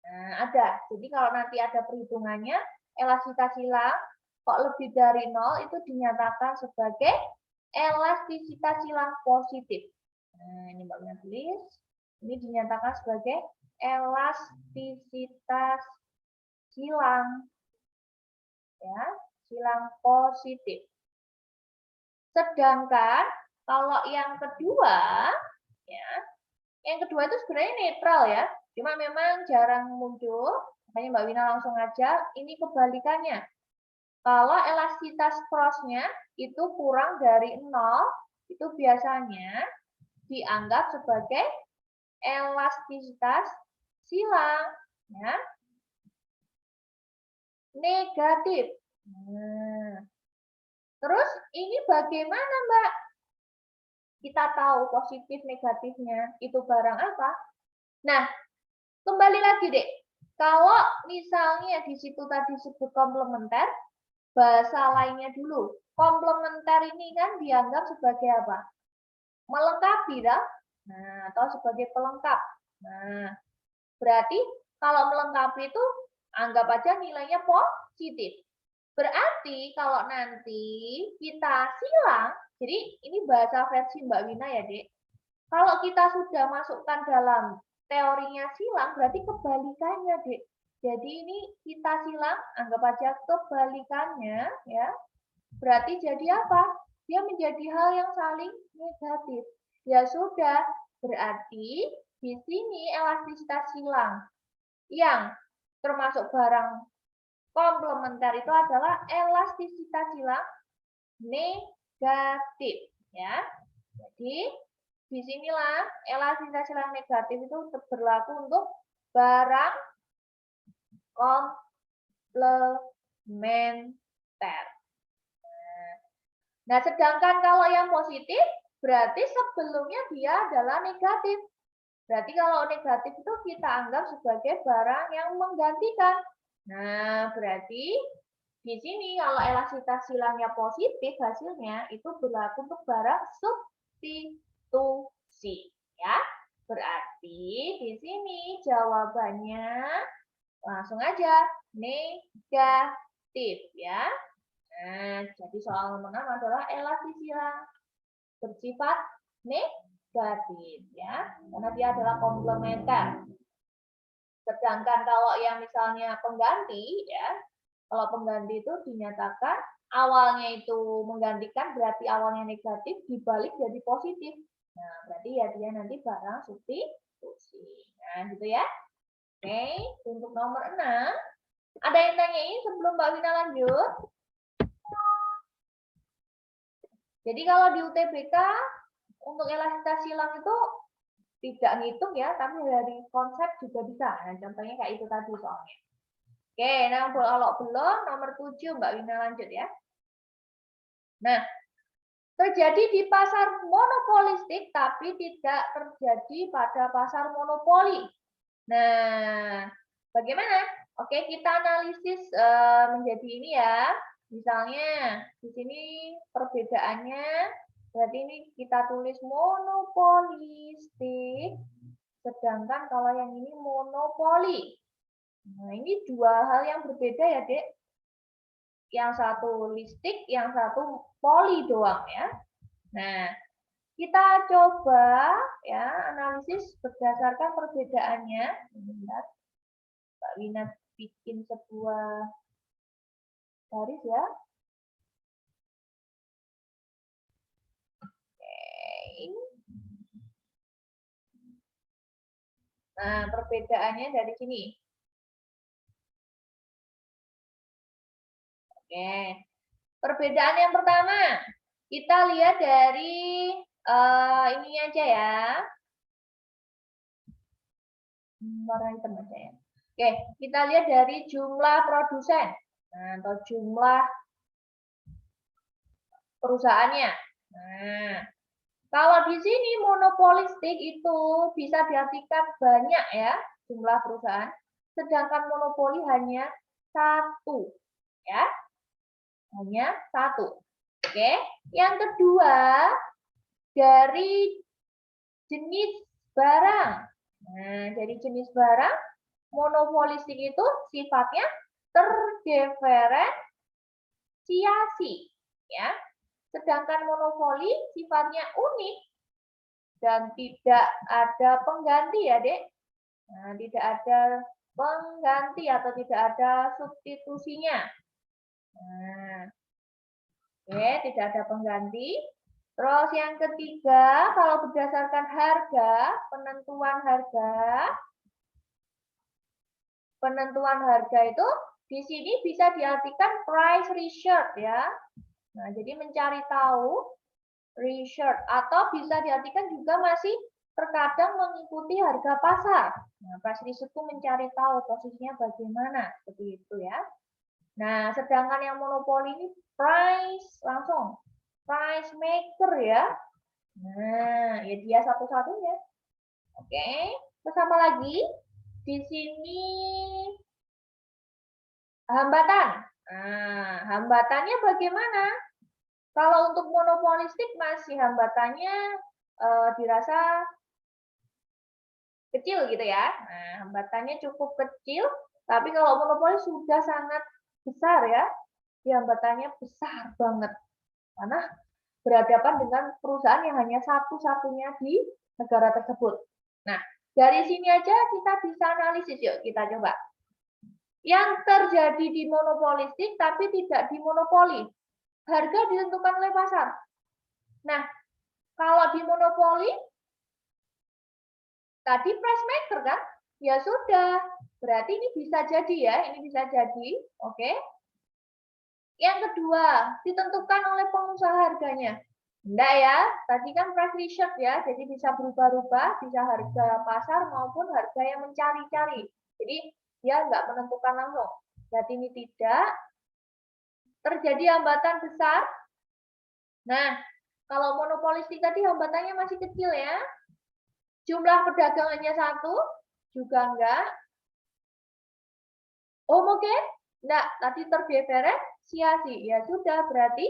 Nah, ada. Jadi kalau nanti ada perhitungannya, elastisitas silang kok lebih dari 0 itu dinyatakan sebagai elastisitas silang positif. Nah, ini Mbak Wina tulis. Ini dinyatakan sebagai elastisitas silang. Ya, silang positif. Sedangkan kalau yang kedua, ya, yang kedua itu sebenarnya netral ya. Cuma memang jarang muncul, makanya Mbak Wina langsung ajar, ini kebalikannya. Kalau elastisitas cross-nya itu kurang dari 0, itu biasanya dianggap sebagai elastisitas silang ya, negatif. Nah, terus ini bagaimana Mbak? Kita tahu positif negatifnya itu barang apa? Nah, kembali lagi deh. Kalau misalnya di situ tadi disebut komplementer, bahasa lainnya dulu. Komplementer ini kan dianggap sebagai apa? Melengkapi, dah. Nah, atau sebagai pelengkap. Nah, berarti kalau melengkapi itu anggap aja nilainya positif. Berarti kalau nanti kita silang, jadi ini bahasa versi Mbak Wina ya, Dek. Kalau kita sudah masukkan dalam teorinya silang, berarti kebalikannya, Dek. Jadi ini kita silang, anggap aja kebalikannya, ya. Berarti jadi apa? Dia menjadi hal yang saling negatif. Ya sudah, berarti di sini elastisitas silang yang termasuk barang komplementer itu adalah elastisitas silang negatif, ya. Jadi disinilah elastisitas silang negatif itu berlaku untuk barang komplementer. Nah, sedangkan kalau yang positif berarti sebelumnya dia adalah negatif. Berarti kalau negatif itu kita anggap sebagai barang yang menggantikan. Nah, berarti di sini kalau elastisitas silangnya positif hasilnya itu berlaku untuk barang substitusi, ya. Berarti di sini jawabannya langsung aja negatif, ya. Nah, jadi soal nomor 6 adalah elastisitas silang bersifat negatif, ya, karena dia adalah komplementer. Sedangkan kalau yang misalnya pengganti, ya, kalau pengganti itu dinyatakan awalnya itu menggantikan, berarti awalnya negatif, dibalik jadi positif. Nah, berarti ya dia nanti barang substitusi. Nah, gitu ya. Oke, untuk nomor 6, ada yang tanyain sebelum Mbak Wina lanjut? Jadi kalau di UTBK, untuk elastisitas silang itu tidak ngitung ya, tapi dari konsep juga bisa. Nah, contohnya kayak itu tadi soalnya. Oke, nah kalau belum, nomor 7 Mbak Wina lanjut ya. Nah, terjadi di pasar monopolistik, tapi tidak terjadi pada pasar monopoli. Nah, bagaimana? Oke, kita analisis menjadi ini ya. Misalnya, di sini perbedaannya, berarti ini kita tulis monopolistik, sedangkan kalau yang ini monopoli. Nah, ini dua hal yang berbeda ya, Dek. Yang satu listik, yang satu poli doang ya. Nah, kita coba ya analisis berdasarkan perbedaannya. Bentar. Mbak Wina bikin sebuah garis ya. Nah, perbedaannya dari sini. Oke. Perbedaan yang pertama, kita lihat dari ini aja ya. Warna hitam aja ya. Oke, kita lihat dari jumlah produsen. Nah, atau jumlah perusahaannya. Nah, kalau di sini monopolistik itu bisa diartikan banyak ya jumlah perusahaan, sedangkan monopoli hanya satu, ya, hanya satu. Oke, yang kedua dari jenis barang. Nah, dari jenis barang, monopolistik itu sifatnya terdiferensiasi, ya. Sedangkan monopoli sifatnya unik dan tidak ada pengganti ya, Dek. Nah, tidak ada pengganti atau tidak ada substitusinya. Nah, oke, tidak ada pengganti. Terus yang ketiga, kalau berdasarkan harga, penentuan harga itu di sini bisa diartikan price research ya. Nah, jadi mencari tahu research atau bisa diartikan juga masih terkadang mengikuti harga pasar. Nah, price research itu mencari tahu posisinya bagaimana, seperti itu ya. Nah, sedangkan yang monopoli ini langsung price maker ya. Nah, ya dia satu-satunya. Oke, terus apa lagi? Di sini hambatan. Nah, hambatannya bagaimana? Kalau untuk monopolistik masih hambatannya dirasa kecil gitu ya. Nah, hambatannya cukup kecil, tapi kalau monopoli sudah sangat besar ya. Hambatannya besar banget. Karena berhadapan dengan perusahaan yang hanya satu-satunya di negara tersebut. Nah, dari sini aja kita bisa analisis, yuk kita coba. Yang terjadi di monopolistik tapi tidak di monopoli. Harga ditentukan oleh pasar. Nah, kalau di monopoli, tadi price maker kan? Ya sudah, berarti ini bisa jadi ya, ini bisa jadi, oke. Yang kedua, ditentukan oleh pengusaha harganya. Enggak ya, tadi kan price research ya, jadi bisa berubah-ubah, bisa harga pasar maupun harga yang mencari-cari. Jadi dia nggak menentukan langsung. Berarti ini tidak terjadi hambatan besar. Nah, kalau monopolistik tadi hambatannya masih kecil ya. Jumlah perdagangannya satu, juga enggak. Homogen? Enggak, tadi terdiferensiasi. Ya sudah, berarti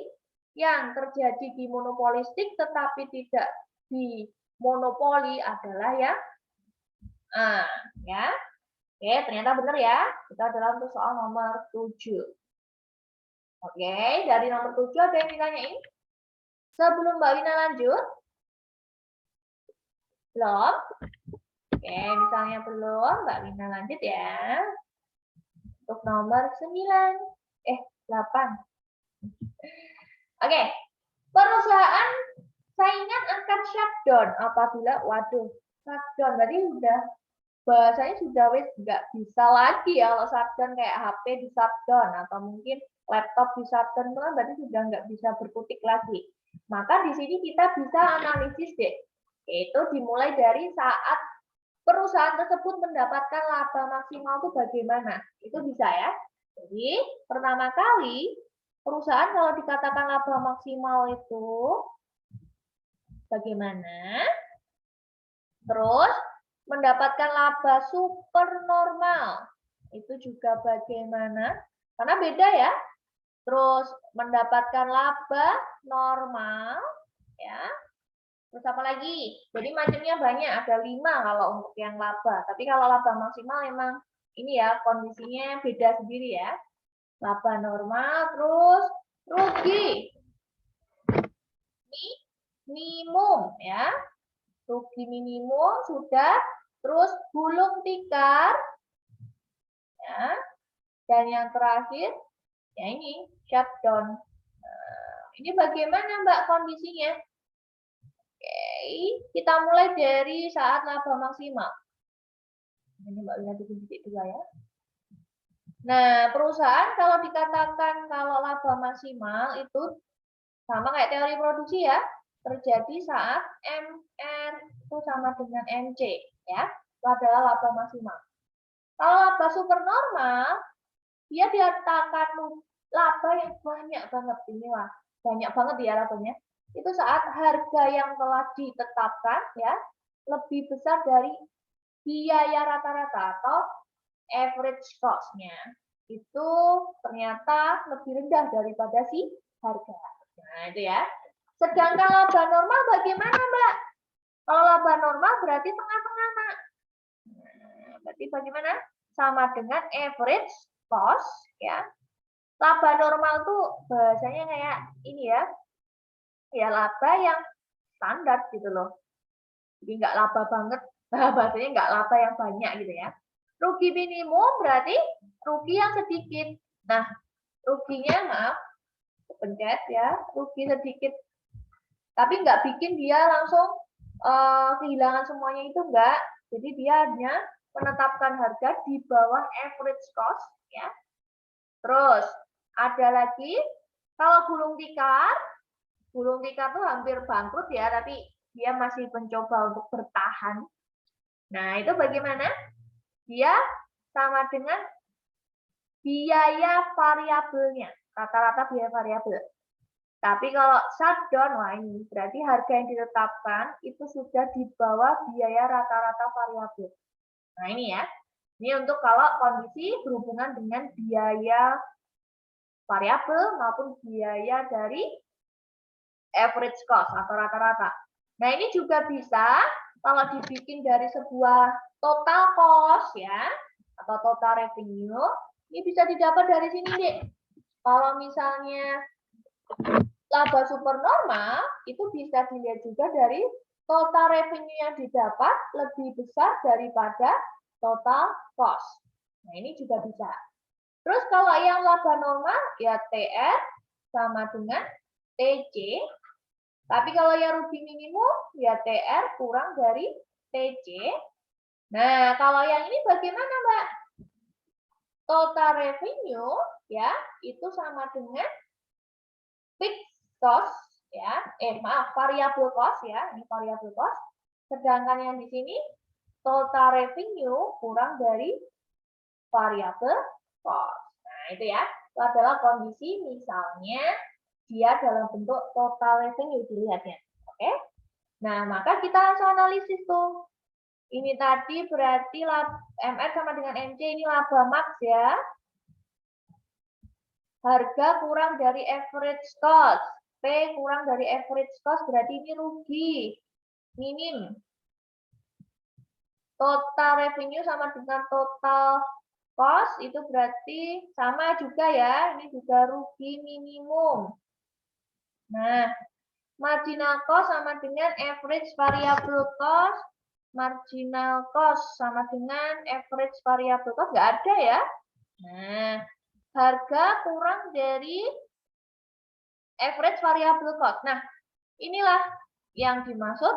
yang terjadi di monopolistik tetapi tidak di monopoli adalah yang A. Ya. Oke, ternyata benar ya. Kita adalah untuk soal nomor 7. Oke, dari nomor 7 ada yang ditanyain? Sebelum Mbak Wina lanjut? Belum? Oke, misalnya belum, Mbak Wina lanjut ya. Untuk nomor 9. 8. Oke, perusahaan saingan akan shutdown apabila, waduh, shutdown berarti udah bahasanya sudah nggak bisa lagi ya kalau shutdown kayak HP di shutdown atau mungkin laptop di shutdown itu kan berarti sudah nggak bisa berkutik lagi. Maka di sini kita bisa analisis deh, yaitu dimulai dari saat perusahaan tersebut mendapatkan laba maksimal itu bagaimana, itu bisa ya. Jadi pertama kali perusahaan kalau dikatakan laba maksimal itu bagaimana? Terus mendapatkan laba super normal itu juga bagaimana? Karena beda ya. Terus mendapatkan laba normal ya. Terus apa lagi? Jadi macamnya banyak, ada 5 kalau untuk yang laba. Tapi kalau laba maksimal memang ini ya kondisinya beda sendiri ya. Laba normal, terus rugi minimum ya. Rugi minimum sudah, terus gulung tikar ya. Dan yang terakhir ya ini shutdown. Nah, ini bagaimana Mbak kondisinya? Oke, kita mulai dari saat laba maksimal. Ini Mbak Wina bikin titik 2 ya. Nah, perusahaan kalau dikatakan kalau laba maksimal itu sama kayak teori produksi ya, terjadi saat MR itu sama dengan MC ya, itu adalah laba maksimal. Kalau laba supernormal, dia dikatakan laba yang banyak banget, inilah banyak banget ya labanya. Itu saat harga yang telah ditetapkan ya lebih besar dari biaya rata-rata atau average cost-nya itu ternyata lebih rendah daripada si harga. Nah, itu ya. Sedangkan laba normal bagaimana, Mbak? Kalau laba normal berarti tengah-tengah, Nak. Nah, berarti bagaimana? Sama dengan average cost, ya. Laba normal tuh bahasanya kayak ini ya. Ya, laba yang standar gitu loh. Jadi nggak laba banget. Bahasanya nggak laba yang banyak gitu ya. Rugi minimum berarti rugi yang sedikit. Nah, ruginya maaf, pencet ya, rugi sedikit. Tapi nggak bikin dia langsung kehilangan semuanya itu enggak. Jadi dia hanya menetapkan harga di bawah average cost ya. Terus ada lagi kalau gulung tikar tuh hampir bangkrut ya, tapi dia masih mencoba untuk bertahan. Nah, itu bagaimana? Dia sama dengan biaya variabelnya, rata-rata biaya variabel. Tapi kalau shutdown, wah ini berarti harga yang ditetapkan itu sudah di bawah biaya rata-rata variabel. Nah ini ya, ini untuk kalau kondisi berhubungan dengan biaya variabel maupun biaya dari average cost atau rata-rata. Nah ini juga bisa kalau dibikin dari sebuah total cost ya, atau total revenue, ini bisa didapat dari sini deh. Kalau misalnya laba supernormal itu bisa dilihat juga dari total revenue yang didapat lebih besar daripada total cost. Nah, ini juga bisa. Terus kalau yang laba normal ya TR sama dengan TC. Tapi kalau yang rugi minimum ya TR kurang dari TC. Nah, kalau yang ini bagaimana, Mbak? Total revenue ya itu sama dengan fixed cost ya, variabel cost ya, ini variabel cost. Sedangkan yang di sini total revenue kurang dari variabel cost. Nah, itu ya. Itu adalah kondisi misalnya dia dalam bentuk total revenue dilihatnya. Oke? Nah, maka kita langsung analisis tuh. Ini tadi berarti MR sama dengan MC ini laba max ya. Harga kurang dari average cost. P kurang dari average cost berarti ini rugi. Minim. Total revenue sama dengan total cost itu berarti sama juga ya. Ini juga rugi minimum. Nah, marginal cost sama dengan average variable cost. Marginal cost sama dengan average variable cost nggak ada ya. Nah, harga kurang dari average variable cost. Nah, inilah yang dimaksud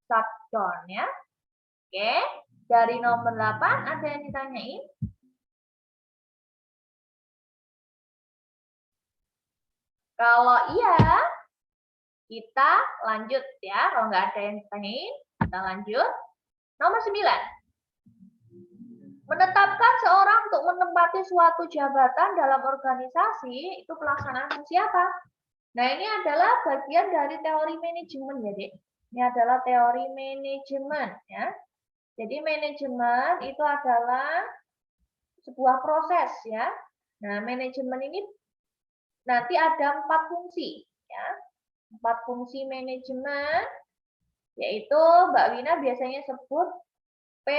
shutdown ya. Oke, dari nomor 8 ada yang ditanyain? Kalau iya, kita lanjut ya. Kalau nggak ada yang ditanyain, kita lanjut. Nomor 9. Menetapkan seorang untuk menempati suatu jabatan dalam organisasi, itu pelaksanaan fungsi apa? Nah, ini adalah bagian dari teori manajemen ya, Dek. Ini adalah teori manajemen ya. Jadi manajemen itu adalah sebuah proses ya. Nah, manajemen ini nanti ada 4 fungsi ya. 4 fungsi manajemen yaitu Mbak Wina biasanya sebut P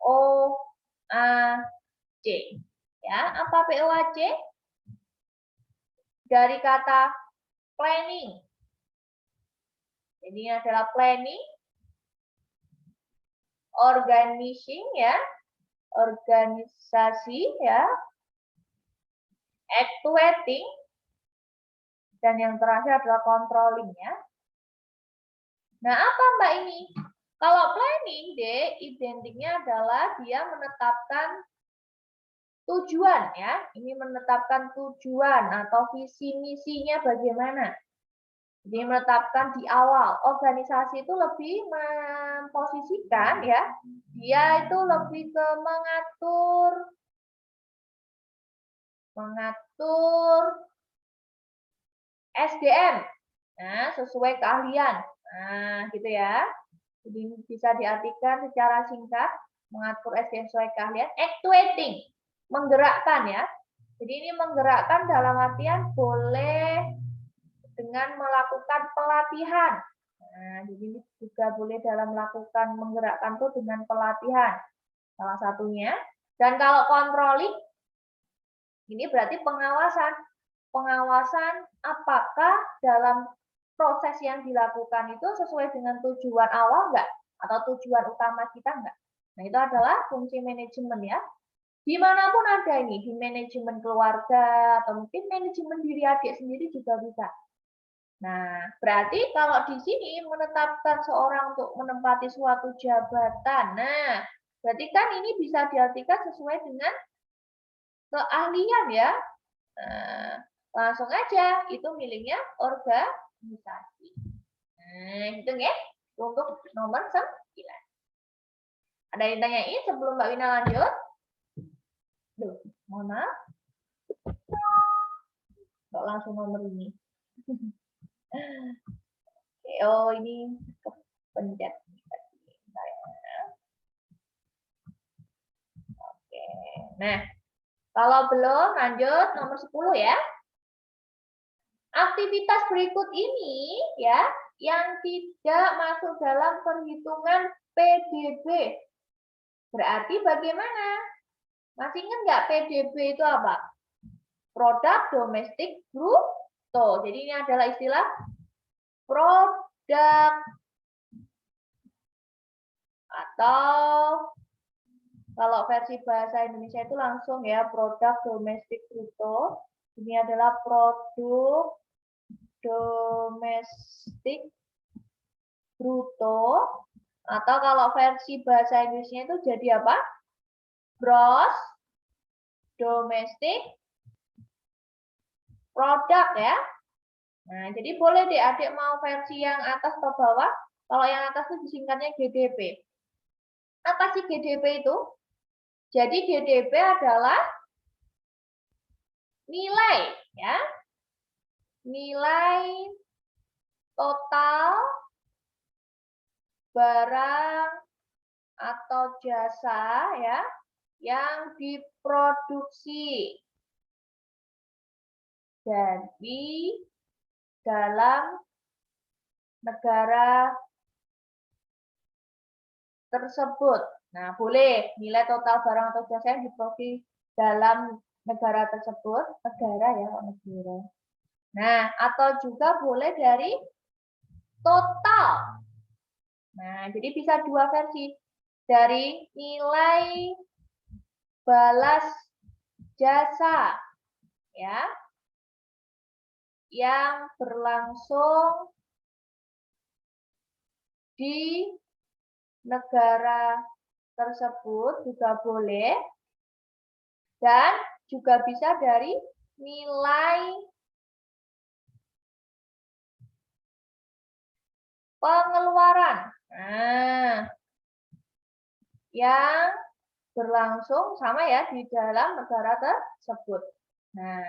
O A C. Ya, apa P O A C? Dari kata planning. Jadi ini adalah planning, organizing ya, organisasi ya, actuating, dan yang terakhir adalah controlling ya. Nah, apa Mbak ini? Kalau planning planning, D, identiknya adalah dia menetapkan tujuan ya. Ini menetapkan tujuan atau visi misinya bagaimana. Jadi menetapkan di awal. Organisasi itu lebih memposisikan ya. Dia itu lebih ke mengatur SDM. Nah, sesuai keahlian. Nah, gitu ya. Jadi bisa diartikan secara singkat, mengatur SDM sesuai keahlian. Actuating, menggerakkan ya. Jadi ini menggerakkan dalam artian boleh dengan melakukan pelatihan. Nah, jadi ini juga boleh dalam melakukan menggerakkan tuh dengan pelatihan. Salah satunya. Dan kalau controlling, ini berarti pengawasan. Pengawasan apakah dalam proses yang dilakukan itu sesuai dengan tujuan awal enggak? Atau tujuan utama kita enggak? Nah, itu adalah fungsi manajemen ya. Dimanapun ada ini, di manajemen keluarga, atau mungkin manajemen diri adik sendiri juga bisa. Nah, berarti kalau di sini menetapkan seorang untuk menempati suatu jabatan, nah, berarti kan ini bisa diartikan sesuai dengan keahlian ya. Nah, langsung aja, itu miliknya organisasi. Nah, gitu ya, untuk nomor 9. Ada yang tanyain sebelum Mbak Wina lanjut? Duh, mohon maaf. Kok langsung nomor ini? Oh, ini pencet. Oke. Nah, kalau belum lanjut nomor 10 ya. Aktivitas berikut ini ya yang tidak masuk dalam perhitungan PDB. Berarti bagaimana? Masih ingat nggak PDB itu apa? Produk domestik bruto. Jadi ini adalah istilah produk atau kalau versi bahasa Indonesia itu langsung ya produk domestik bruto. Ini adalah produk domestik bruto. Atau kalau versi bahasa Inggrisnya itu jadi apa? Gross domestic product ya. Nah, jadi boleh deh adik mau versi yang atas atau bawah. Kalau yang atas itu disingkatnya GDP. Apa sih GDP itu? Jadi GDP adalah nilai ya. Nilai total barang atau jasa ya yang diproduksi dari dalam negara tersebut. Nah, boleh nilai total barang atau jasa yang diproduksi dalam negara tersebut, negara ya, negara. Nah, atau juga boleh dari total. Nah, jadi bisa dua versi. Dari nilai balas jasa ya yang berlangsung di negara tersebut juga boleh, dan juga bisa dari nilai pengeluaran yang berlangsung sama ya di dalam negara tersebut. Nah,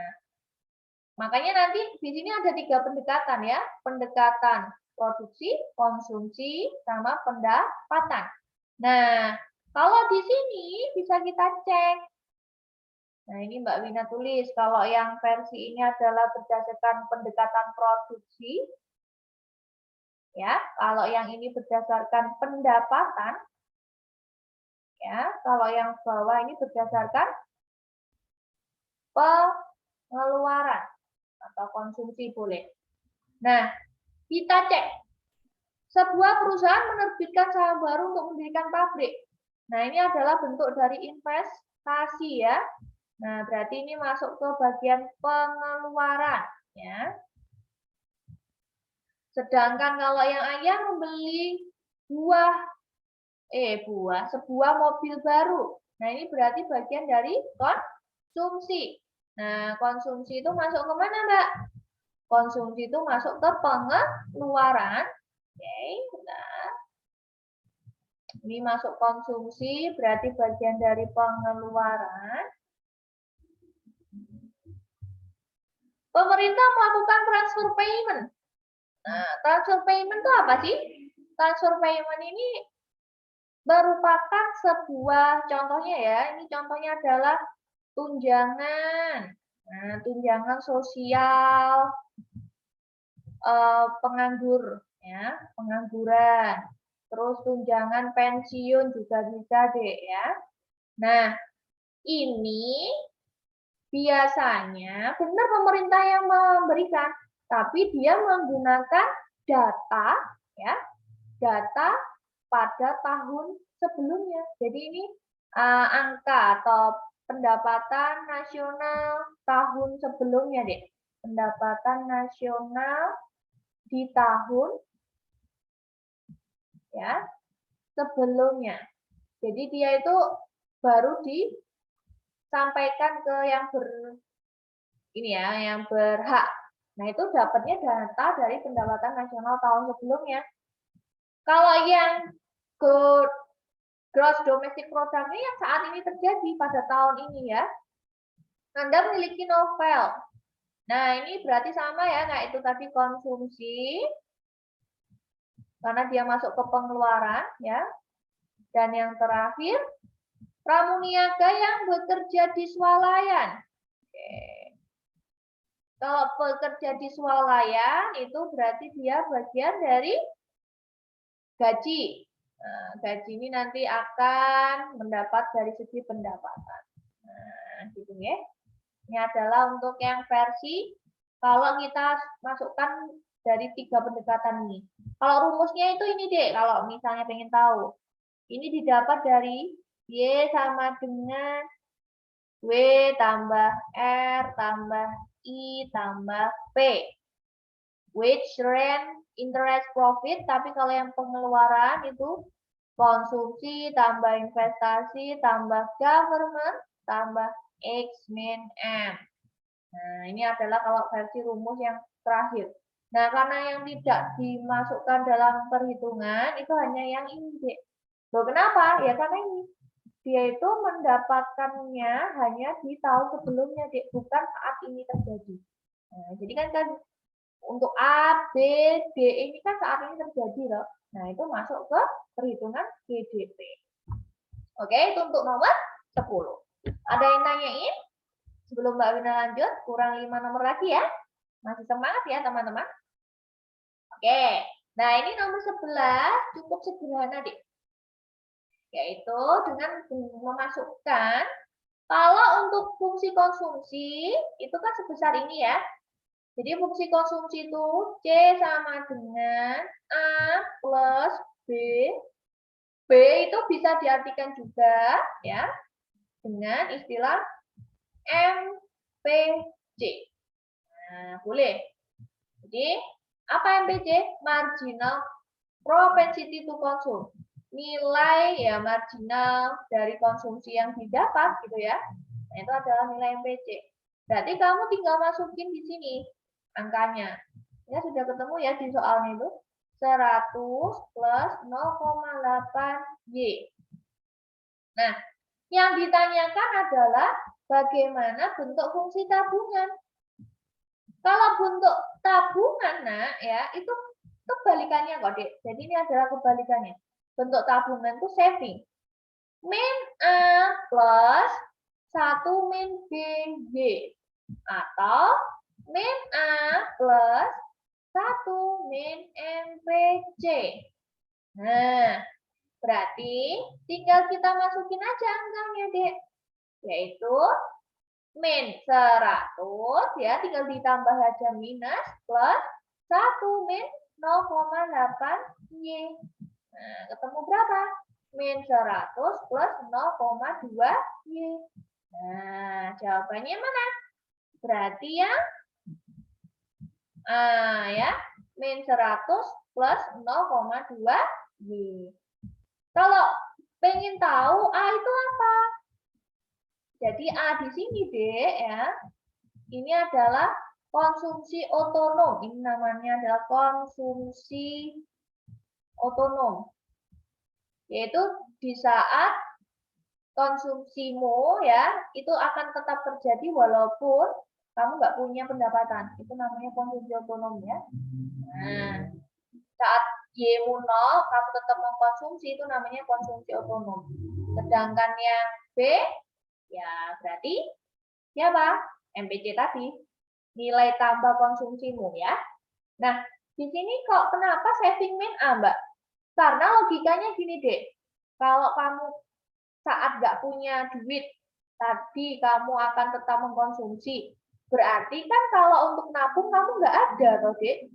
makanya nanti di sini ada 3 pendekatan ya, pendekatan produksi, konsumsi, sama pendapatan. Nah, kalau di sini bisa kita cek. Nah, ini Mbak Wina tulis, kalau yang versi ini adalah berdasarkan pendekatan produksi, ya, kalau yang ini berdasarkan pendapatan, ya, kalau yang bawah ini berdasarkan pengeluaran atau konsumsi boleh. Nah, kita cek. Sebuah perusahaan menerbitkan saham baru untuk mendirikan pabrik. Nah, ini adalah bentuk dari investasi ya. Nah, berarti ini masuk ke bagian pengeluaran ya. Sedangkan kalau yang ayah membeli buah sebuah mobil baru. Nah, ini berarti bagian dari konsumsi. Nah, konsumsi itu masuk ke mana, Mbak? Konsumsi itu masuk ke pengeluaran. Oke, benar. Ini masuk konsumsi, berarti bagian dari pengeluaran. Pemerintah melakukan transfer payment. Nah, transfer payment itu apa sih? Transfer payment ini merupakan sebuah contohnya ya. Ini contohnya adalah tunjangan. Nah, tunjangan sosial penganggur ya, pengangguran. Terus tunjangan pensiun juga bisa, Dek ya. Nah, ini biasanya benar pemerintah yang memberikan, tapi dia menggunakan data ya, data pada tahun sebelumnya. Jadi ini angka atau pendapatan nasional tahun sebelumnya, Dek. Pendapatan nasional di tahun ya sebelumnya. Jadi dia itu baru disampaikan ke yang yang berhak. Nah, itu dapatnya data dari pendapatan nasional tahun sebelumnya. Kalau yang gross domestic product-nya yang saat ini terjadi pada tahun ini ya, Anda memiliki novel. Nah, ini berarti sama ya, kayak itu tadi konsumsi, karena dia masuk ke pengeluaran ya. Dan yang terakhir, pramuniaga yang bekerja di swalayan. Oke. Kalau bekerja di swalayan itu berarti dia bagian dari gaji. Nah, gaji ini nanti akan mendapat dari segi pendapatan. Nah, gitu ya. Ini adalah untuk yang versi kalau kita masukkan dari 3 pendekatan ini. Kalau rumusnya itu ini, Dek, kalau misalnya pengen tahu. Ini didapat dari Y sama dengan W tambah R tambah I tambah P. Wage, rent, interest, profit. Tapi kalau yang pengeluaran itu konsumsi tambah investasi tambah government tambah X min M. Nah, ini adalah kalau versi rumus yang terakhir. Nah, karena yang tidak dimasukkan dalam perhitungan itu hanya yang ini, Dek. Loh, kenapa? Ya karena ini. Dia itu mendapatkannya hanya di tahun sebelumnya, Dek, bukan saat ini terjadi. Nah, jadi kan untuk A, B, D ini kan saat ini terjadi loh. Nah, itu masuk ke perhitungan GDP. Oke, itu untuk nomor 10. Ada yang nanyain? Sebelum Mbak Wina lanjut, kurang 5 nomor lagi ya. Masih semangat ya teman-teman. Oke, nah ini nomor 11 cukup sederhana deh. Yaitu dengan memasukkan, kalau untuk fungsi konsumsi, itu kan sebesar ini ya. Jadi fungsi konsumsi itu C sama dengan A plus B. B itu bisa diartikan juga ya dengan istilah MPC. Nah, boleh. Jadi, apa MPC? Marginal propensity to consume. Nilai ya marginal dari konsumsi yang didapat gitu ya. Nah, itu adalah nilai MPC. Berarti kamu tinggal masukin di sini angkanya. Ya sudah ketemu ya di soalnya itu. 100 plus 0,8 Y. Nah, yang ditanyakan adalah bagaimana bentuk fungsi tabungan. Kalau bentuk tabungan, nak, ya itu kebalikannya kok, Dek. Jadi ini adalah kebalikannya. Bentuk tabungan itu saving. Min A plus 1 min B Y. Atau min A plus 1 min MPC. Nah, berarti tinggal kita masukin aja angkanya, Dek. Yaitu min 100 ya, tinggal ditambah aja minus plus 1 min 0,8 Y. Nah, ketemu berapa? Min 100 plus 0,2 Y. Nah, jawabannya mana? Berarti yang ya, min 100 plus 0,2 Y. Kalau pengen tahu A itu apa? Jadi A di sini, Dek, ya. Ini adalah konsumsi otonom. Ini namanya adalah konsumsi otonom. Yaitu di saat konsumsimu ya, itu akan tetap terjadi walaupun kamu nggak punya pendapatan. Itu namanya konsumsi otonom ya. Nah, saat Y-mu 0, kamu tetap mengkonsumsi, itu namanya konsumsi otonom. Sedangkan yang B, ya berarti siapa? MPC tadi. Nilai tambah konsumsimu ya. Nah, di sini kok kenapa saving main A, Mbak? Karena logikanya gini, Dek. Kalau kamu saat nggak punya duit, tadi kamu akan tetap mengkonsumsi. Berarti kan kalau untuk nabung kamu nggak ada, toh, Dek?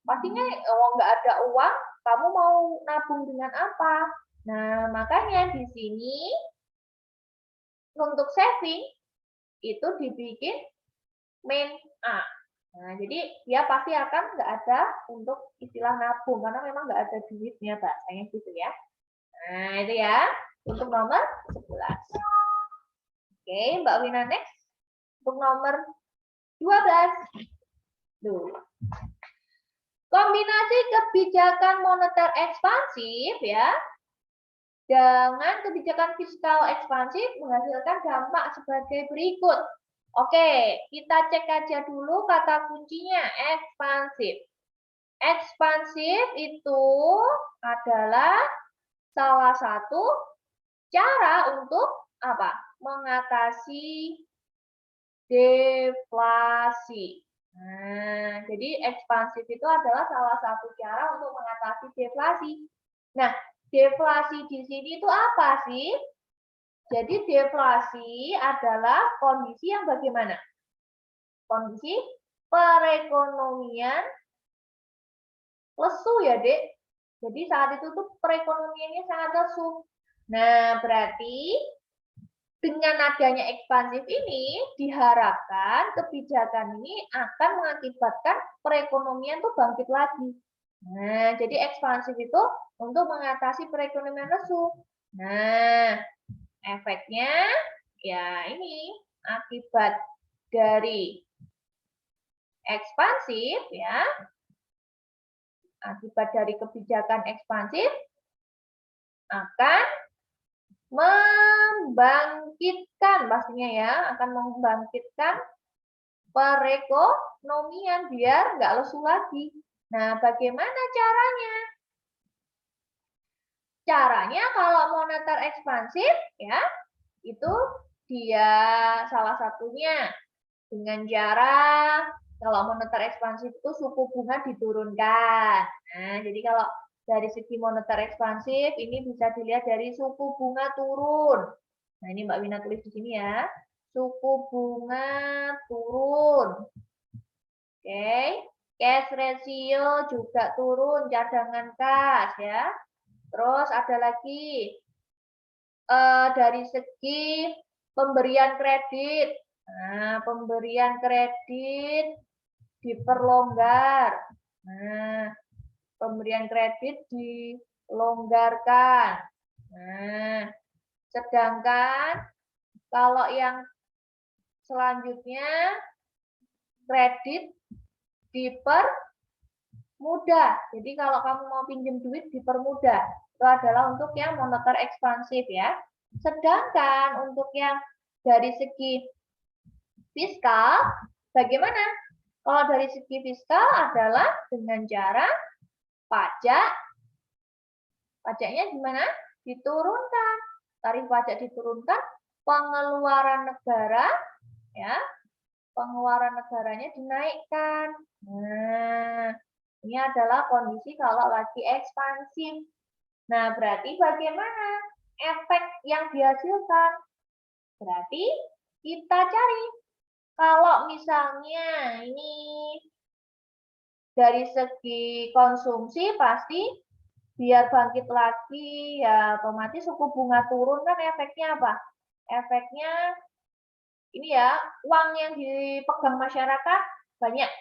Pastinya nggak ada uang, kamu mau nabung dengan apa? Nah, makanya di sini untuk saving itu dibikin main A. Nah, jadi dia pasti akan nggak ada untuk istilah nabung, karena memang nggak ada duitnya, bahasanya gitu ya. Nah, itu ya, untuk nomor 11. Oke, Mbak Wina next. Untuk nomor 12. Duh. Kombinasi kebijakan moneter ekspansif ya dengan kebijakan fiskal ekspansif menghasilkan dampak sebagai berikut. Oke, kita cek aja dulu kata kuncinya ekspansif. Ekspansif itu adalah salah satu cara untuk apa? Mengatasi deflasi. Nah, jadi ekspansif itu adalah salah satu cara untuk mengatasi deflasi. Nah, deflasi di sini itu apa sih? Jadi deflasi adalah kondisi yang bagaimana? Kondisi perekonomian lesu ya, Dek. Jadi saat itu tuh perekonomiannya sangat lesu. Nah, berarti dengan adanya ekspansif ini diharapkan kebijakan ini akan mengakibatkan perekonomian tuh bangkit lagi. Nah, jadi ekspansif itu untuk mengatasi perekonomian lesu. Nah, efeknya ya ini akibat dari ekspansif ya. Akibat dari kebijakan ekspansif akan membangkitkan pastinya ya, akan membangkitkan perekonomian biar nggak lesu lagi. Nah, bagaimana caranya? Caranya kalau moneter ekspansif ya, itu dia salah satunya dengan cara kalau moneter ekspansif itu suku bunga diturunkan. Nah, jadi kalau dari segi moneter ekspansif ini bisa dilihat dari suku bunga turun. Nah, ini Mbak Wina tulis di sini ya. Suku bunga turun. Oke. Cash ratio juga turun, cadangan kas ya. Terus ada lagi dari segi pemberian kredit. Nah, pemberian kredit diperlonggar. Nah, pemberian kredit dilonggarkan. Nah, sedangkan kalau yang selanjutnya kredit dipermudah. Jadi kalau kamu mau pinjam duit dipermudah. Itu adalah untuk yang moneter ekspansif ya. Sedangkan untuk yang dari segi fiskal, bagaimana? Kalau dari segi fiskal adalah dengan cara pajak. Pajaknya gimana? Diturunkan. Tarif pajak diturunkan, pengeluaran negara ya, pengeluaran negaranya dinaikkan. Nah, ini adalah kondisi kalau lagi ekspansif. Nah, berarti bagaimana efek yang dihasilkan? Berarti kita cari. Kalau misalnya ini dari segi konsumsi pasti biar bangkit lagi ya otomatis suku bunga turun kan efeknya apa? Efeknya ini ya, uang yang dipegang masyarakat banyak.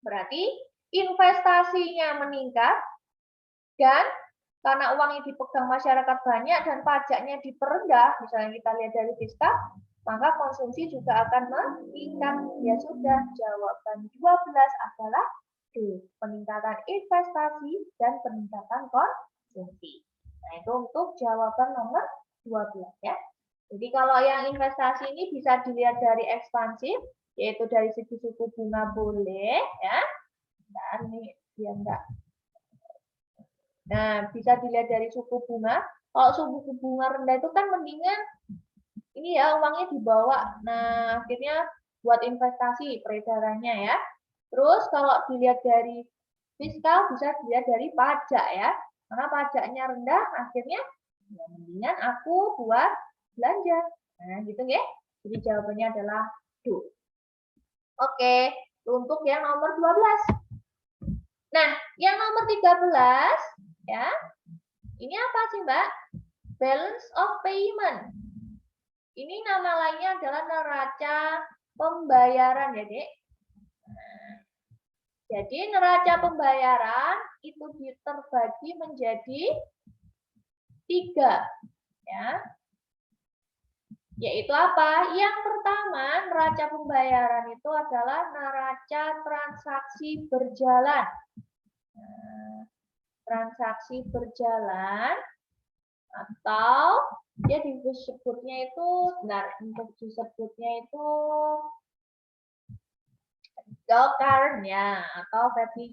Berarti investasinya meningkat dan karena uang yang dipegang masyarakat banyak dan pajaknya diperendah, misalnya kita lihat dari fiskal, maka konsumsi juga akan meningkat. Ya sudah, jawaban 12 adalah D, peningkatan investasi dan peningkatan konsumsi. Nah, itu untuk jawaban nomor 12 ya. Jadi kalau yang investasi ini bisa dilihat dari ekspansif, yaitu dari segi suku bunga boleh ya. Dan ini dia enggak. Nah, bisa dilihat dari suku bunga. Kalau suku bunga rendah itu kan mendingan ini ya uangnya dibawa. Nah, akhirnya buat investasi peredarannya ya. Terus kalau dilihat dari fiskal bisa dilihat dari pajak ya. Karena pajaknya rendah, akhirnya ya mendingan aku buat belanja. Nah, gitu ya. Jadi jawabannya adalah do. Oke, untuk yang nomor 12. Nah, yang nomor 13 ya. Ini apa sih, Mbak? Balance of payment. Ini nama lainnya adalah neraca pembayaran ya, Dek. Jadi neraca pembayaran itu terbagi menjadi 3 ya. Yaitu apa? Yang pertama, neraca pembayaran itu adalah neraca transaksi berjalan. Transaksi berjalan atau dia disebutnya itu, untuk disebutnya itu current ya, atau versi.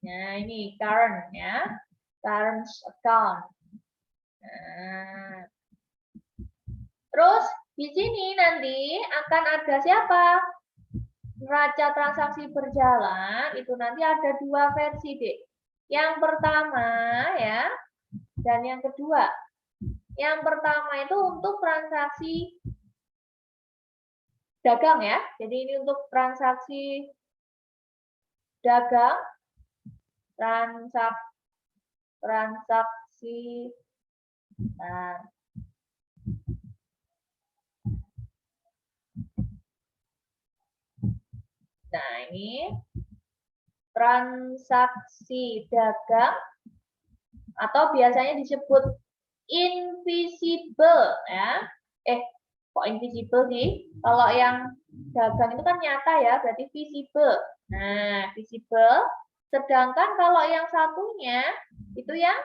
Nah, ini current ya, current account. Nah, terus di sini nanti akan ada siapa? Neraca transaksi berjalan itu nanti ada 2 versi, Dek. Yang pertama ya, dan yang kedua. Yang pertama itu untuk transaksi dagang ya. Jadi ini untuk transaksi dagang, transaksi nah ini transaksi dagang atau biasanya disebut invisible ya. Kok invisible sih? Kalau yang dagang itu kan nyata ya, berarti visible. Nah, visible. Sedangkan kalau yang satunya itu yang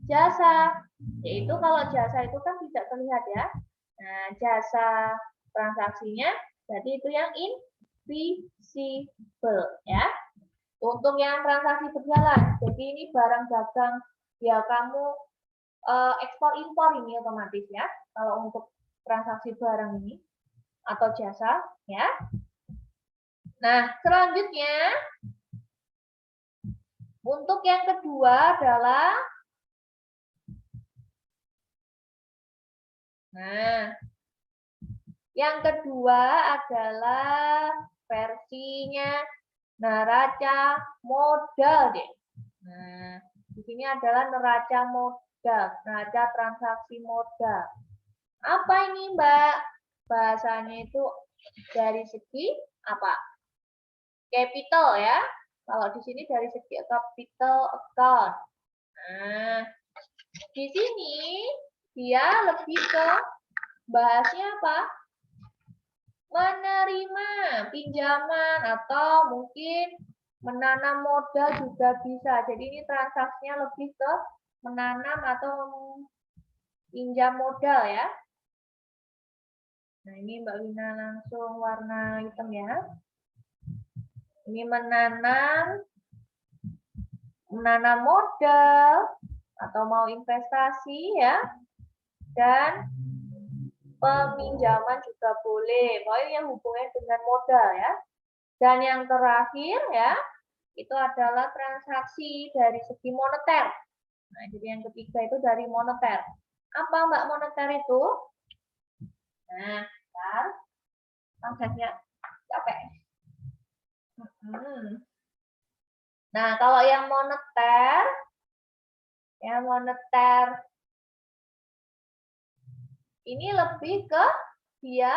jasa. Yaitu kalau jasa itu kan tidak terlihat ya. Nah, jasa transaksinya berarti itu yang invisible ya. Untuk yang transaksi berjalan. Jadi ini barang dagang ya kamu ekspor impor ini otomatis ya. Kalau untuk transaksi barang ini atau jasa ya. Nah, selanjutnya untuk yang kedua adalah yang kedua adalah versinya neraca modal deh. Nah, di sini adalah neraca modal, neraca transaksi modal. Apa ini, Mbak? Bahasanya itu dari segi apa? Capital ya. Kalau di sini dari segi capital account. Nah, di sini dia lebih ke bahasnya apa? Menerima pinjaman atau mungkin menanam modal juga bisa. Jadi ini transaksinya lebih ke menanam atau pinjam modal ya. Nah, ini Mbak Wina langsung warna hitam ya. Ini menanam modal atau mau investasi ya. Dan peminjaman juga boleh. Pokoknya yang hubungannya dengan modal ya. Dan yang terakhir ya, itu adalah transaksi dari segi moneter. Nah, jadi yang ketiga itu dari moneter. Apa Mbak moneter itu? Nah, bentar. Konsepnya capek. Nah, kalau yang moneter ini lebih ke dia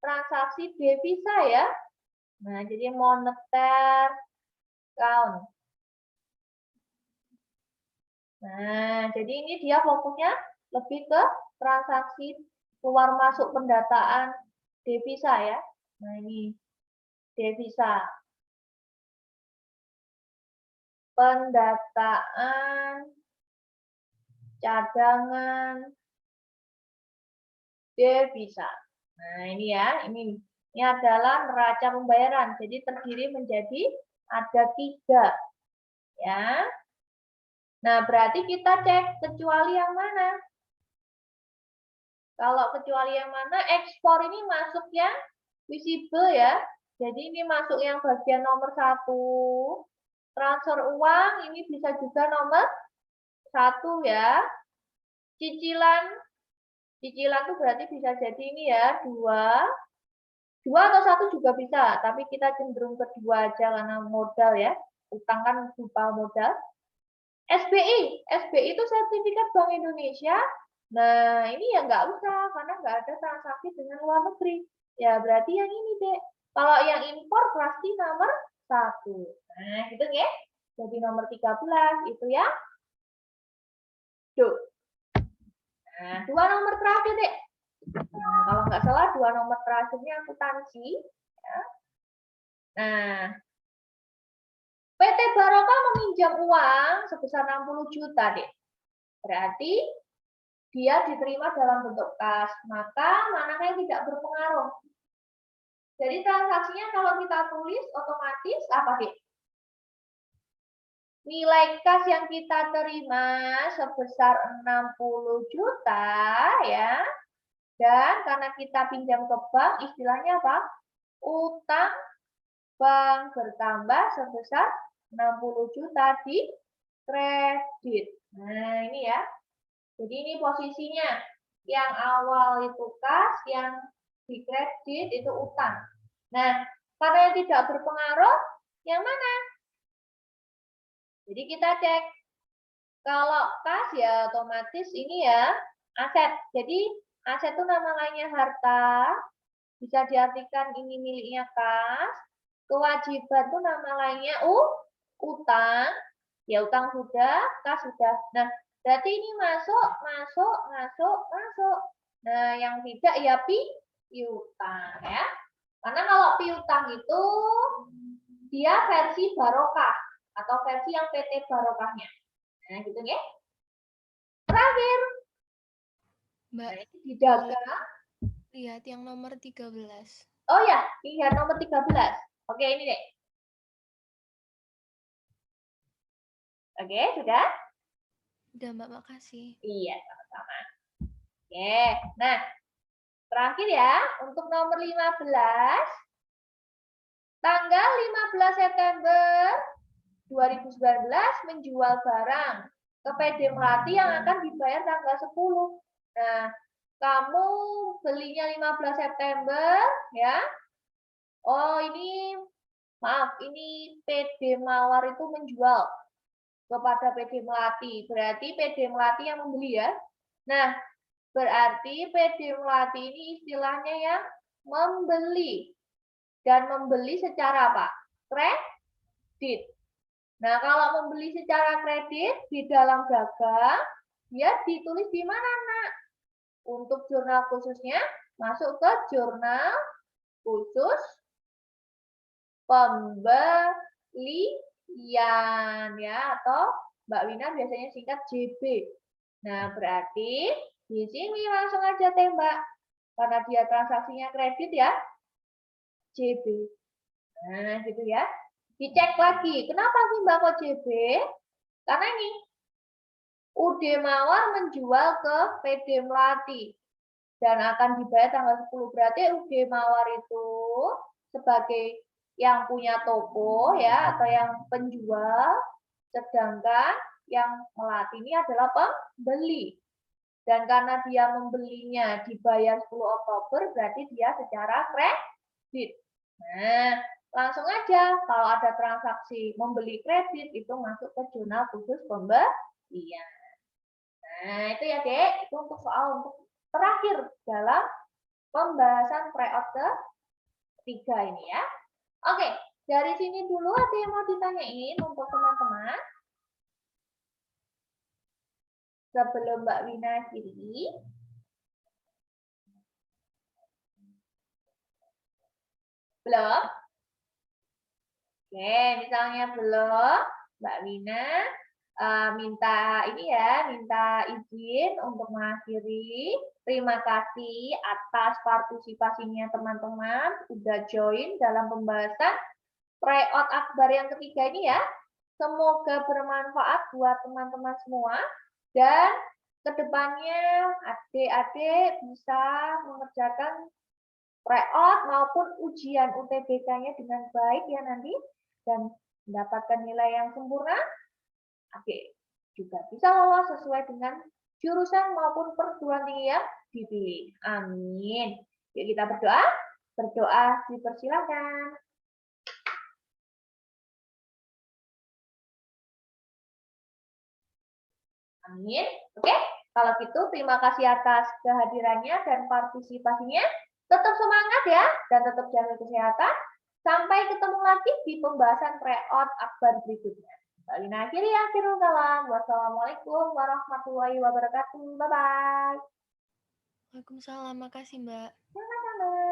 transaksi devisa ya. Nah, jadi moneter account. Nah, jadi ini dia fokusnya lebih ke transaksi keluar masuk pendataan devisa ya. Nah, ini devisa. Pendataan cadangan devisa. Nah, ini ya, ini adalah neraca pembayaran. Jadi terdiri menjadi ada 3 ya. Nah, berarti kita cek kecuali yang mana? Kalau kecuali yang mana, ekspor ini masuk yang visible ya. Jadi ini masuk yang bagian nomor 1. Transfer uang ini bisa juga nomor 1 ya. Cicilan tuh berarti bisa jadi ini ya, 2 atau 1 juga bisa, tapi kita cenderung ke 2 aja karena modal ya. Utang kan berupa modal. SBI itu sertifikat Bank Indonesia. Nah, ini ya nggak usah, karena nggak ada transaksi dengan luar negeri. Ya, berarti yang ini, Dek. Kalau yang impor pasti nomor 1. Nah, gitu ya. Jadi nomor 13 itu ya. Tuh. Nah, 2 nomor terakhir, Dek. Nah, kalau nggak salah 2 nomor terakhirnya akuntansi. Ya. Nah, PT Barokah meminjam uang sebesar 60 juta, Dek. Berarti dia diterima dalam bentuk kas, maka manakah yang tidak berpengaruh? Jadi transaksinya kalau kita tulis otomatis apa, Dek? Nilai kas yang kita terima sebesar 60 juta ya. Dan karena kita pinjam ke bank, istilahnya apa? Utang bank bertambah sebesar 60 juta di kredit. Nah, ini ya. Jadi ini posisinya. Yang awal itu kas, yang di kredit itu utang. Nah, karena yang tidak berpengaruh, yang mana? Jadi kita cek. Kalau kas ya otomatis ini ya aset. Jadi aset itu nama lainnya harta. Bisa diartikan ini miliknya kas. Kewajiban itu nama lainnya utang. Ya utang sudah, kas sudah. Nah, berarti ini masuk. Nah, yang tidak ya piutang ya. Karena kalau piutang itu dia versi barokah atau versi yang PT Barokahnya. Nah, gitu ya. Terakhir. Mbak, nah, ini dijaga. Lihat yang nomor 13. Oh ya, lihat nomor 13. Oke, ini deh. Oke, sudah? Udah, Mbak, makasih. Iya, sama-sama. Oke, nah terakhir ya, untuk nomor 15, tanggal 15 September 2019 menjual barang ke PD Melati yang akan dibayar tanggal 10. Nah, kamu belinya 15 September ya. Oh, ini maaf, ini PD Mawar itu menjual kepada PD Melati. Berarti PD Melati yang membeli ya. Nah, berarti PD Melati ini istilahnya yang membeli. Dan membeli secara apa? Kredit. Nah, kalau membeli secara kredit di dalam dagang, dia ditulis di mana, Nak? Untuk jurnal khususnya, masuk ke jurnal khusus pembelian ya, atau Mbak Wina biasanya singkat JB. Nah, berarti di sini langsung aja tembak. Karena dia transaksinya kredit ya, JB. Nah, gitu ya. Dicek lagi, kenapa sih Mbak kok JB? Karena ini, UD Mawar menjual ke PD Melati dan akan dibayar tanggal 10. Berarti UD Mawar itu sebagai yang punya toko ya, atau yang penjual, sedangkan yang Melati ini adalah pembeli. Dan karena dia membelinya dibayar 10 Oktober, berarti dia secara kredit. Nah, langsung aja kalau ada transaksi membeli kredit itu masuk ke jurnal khusus pembelian. Nah, itu ya, Dek. Itu untuk soal untuk terakhir dalam pembahasan pre-order 3 ini ya. Oke, dari sini dulu ada yang mau ditanyain untuk teman-teman? sebelum Mbak Wina akhiri? Belum? Oke, misalnya belum, Mbak Wina minta izin untuk mengakhiri. Terima kasih atas partisipasinya teman-teman sudah join dalam pembahasan tryout akbar yang ketiga ini ya. Semoga bermanfaat buat teman-teman semua dan kedepannya adik-adik bisa mengerjakan tryout maupun ujian UTBK-nya dengan baik ya nanti dan mendapatkan nilai yang sempurna. Adik juga bisa lolos sesuai dengan jurusan maupun perguruan tinggi yang dipilih. Amin. Yuk kita berdoa. Berdoa dipersilakan. Amin. Oke, kalau gitu terima kasih atas kehadirannya dan partisipasinya. Tetap semangat ya dan tetap jaga kesehatan. Sampai ketemu lagi di pembahasan tryout akbar berikutnya. Mbak Lina akhiri akhirul kalam. Wassalamualaikum warahmatullahi wabarakatuh. Bye-bye. Waalaikumsalam, makasih Mbak. Sama-sama.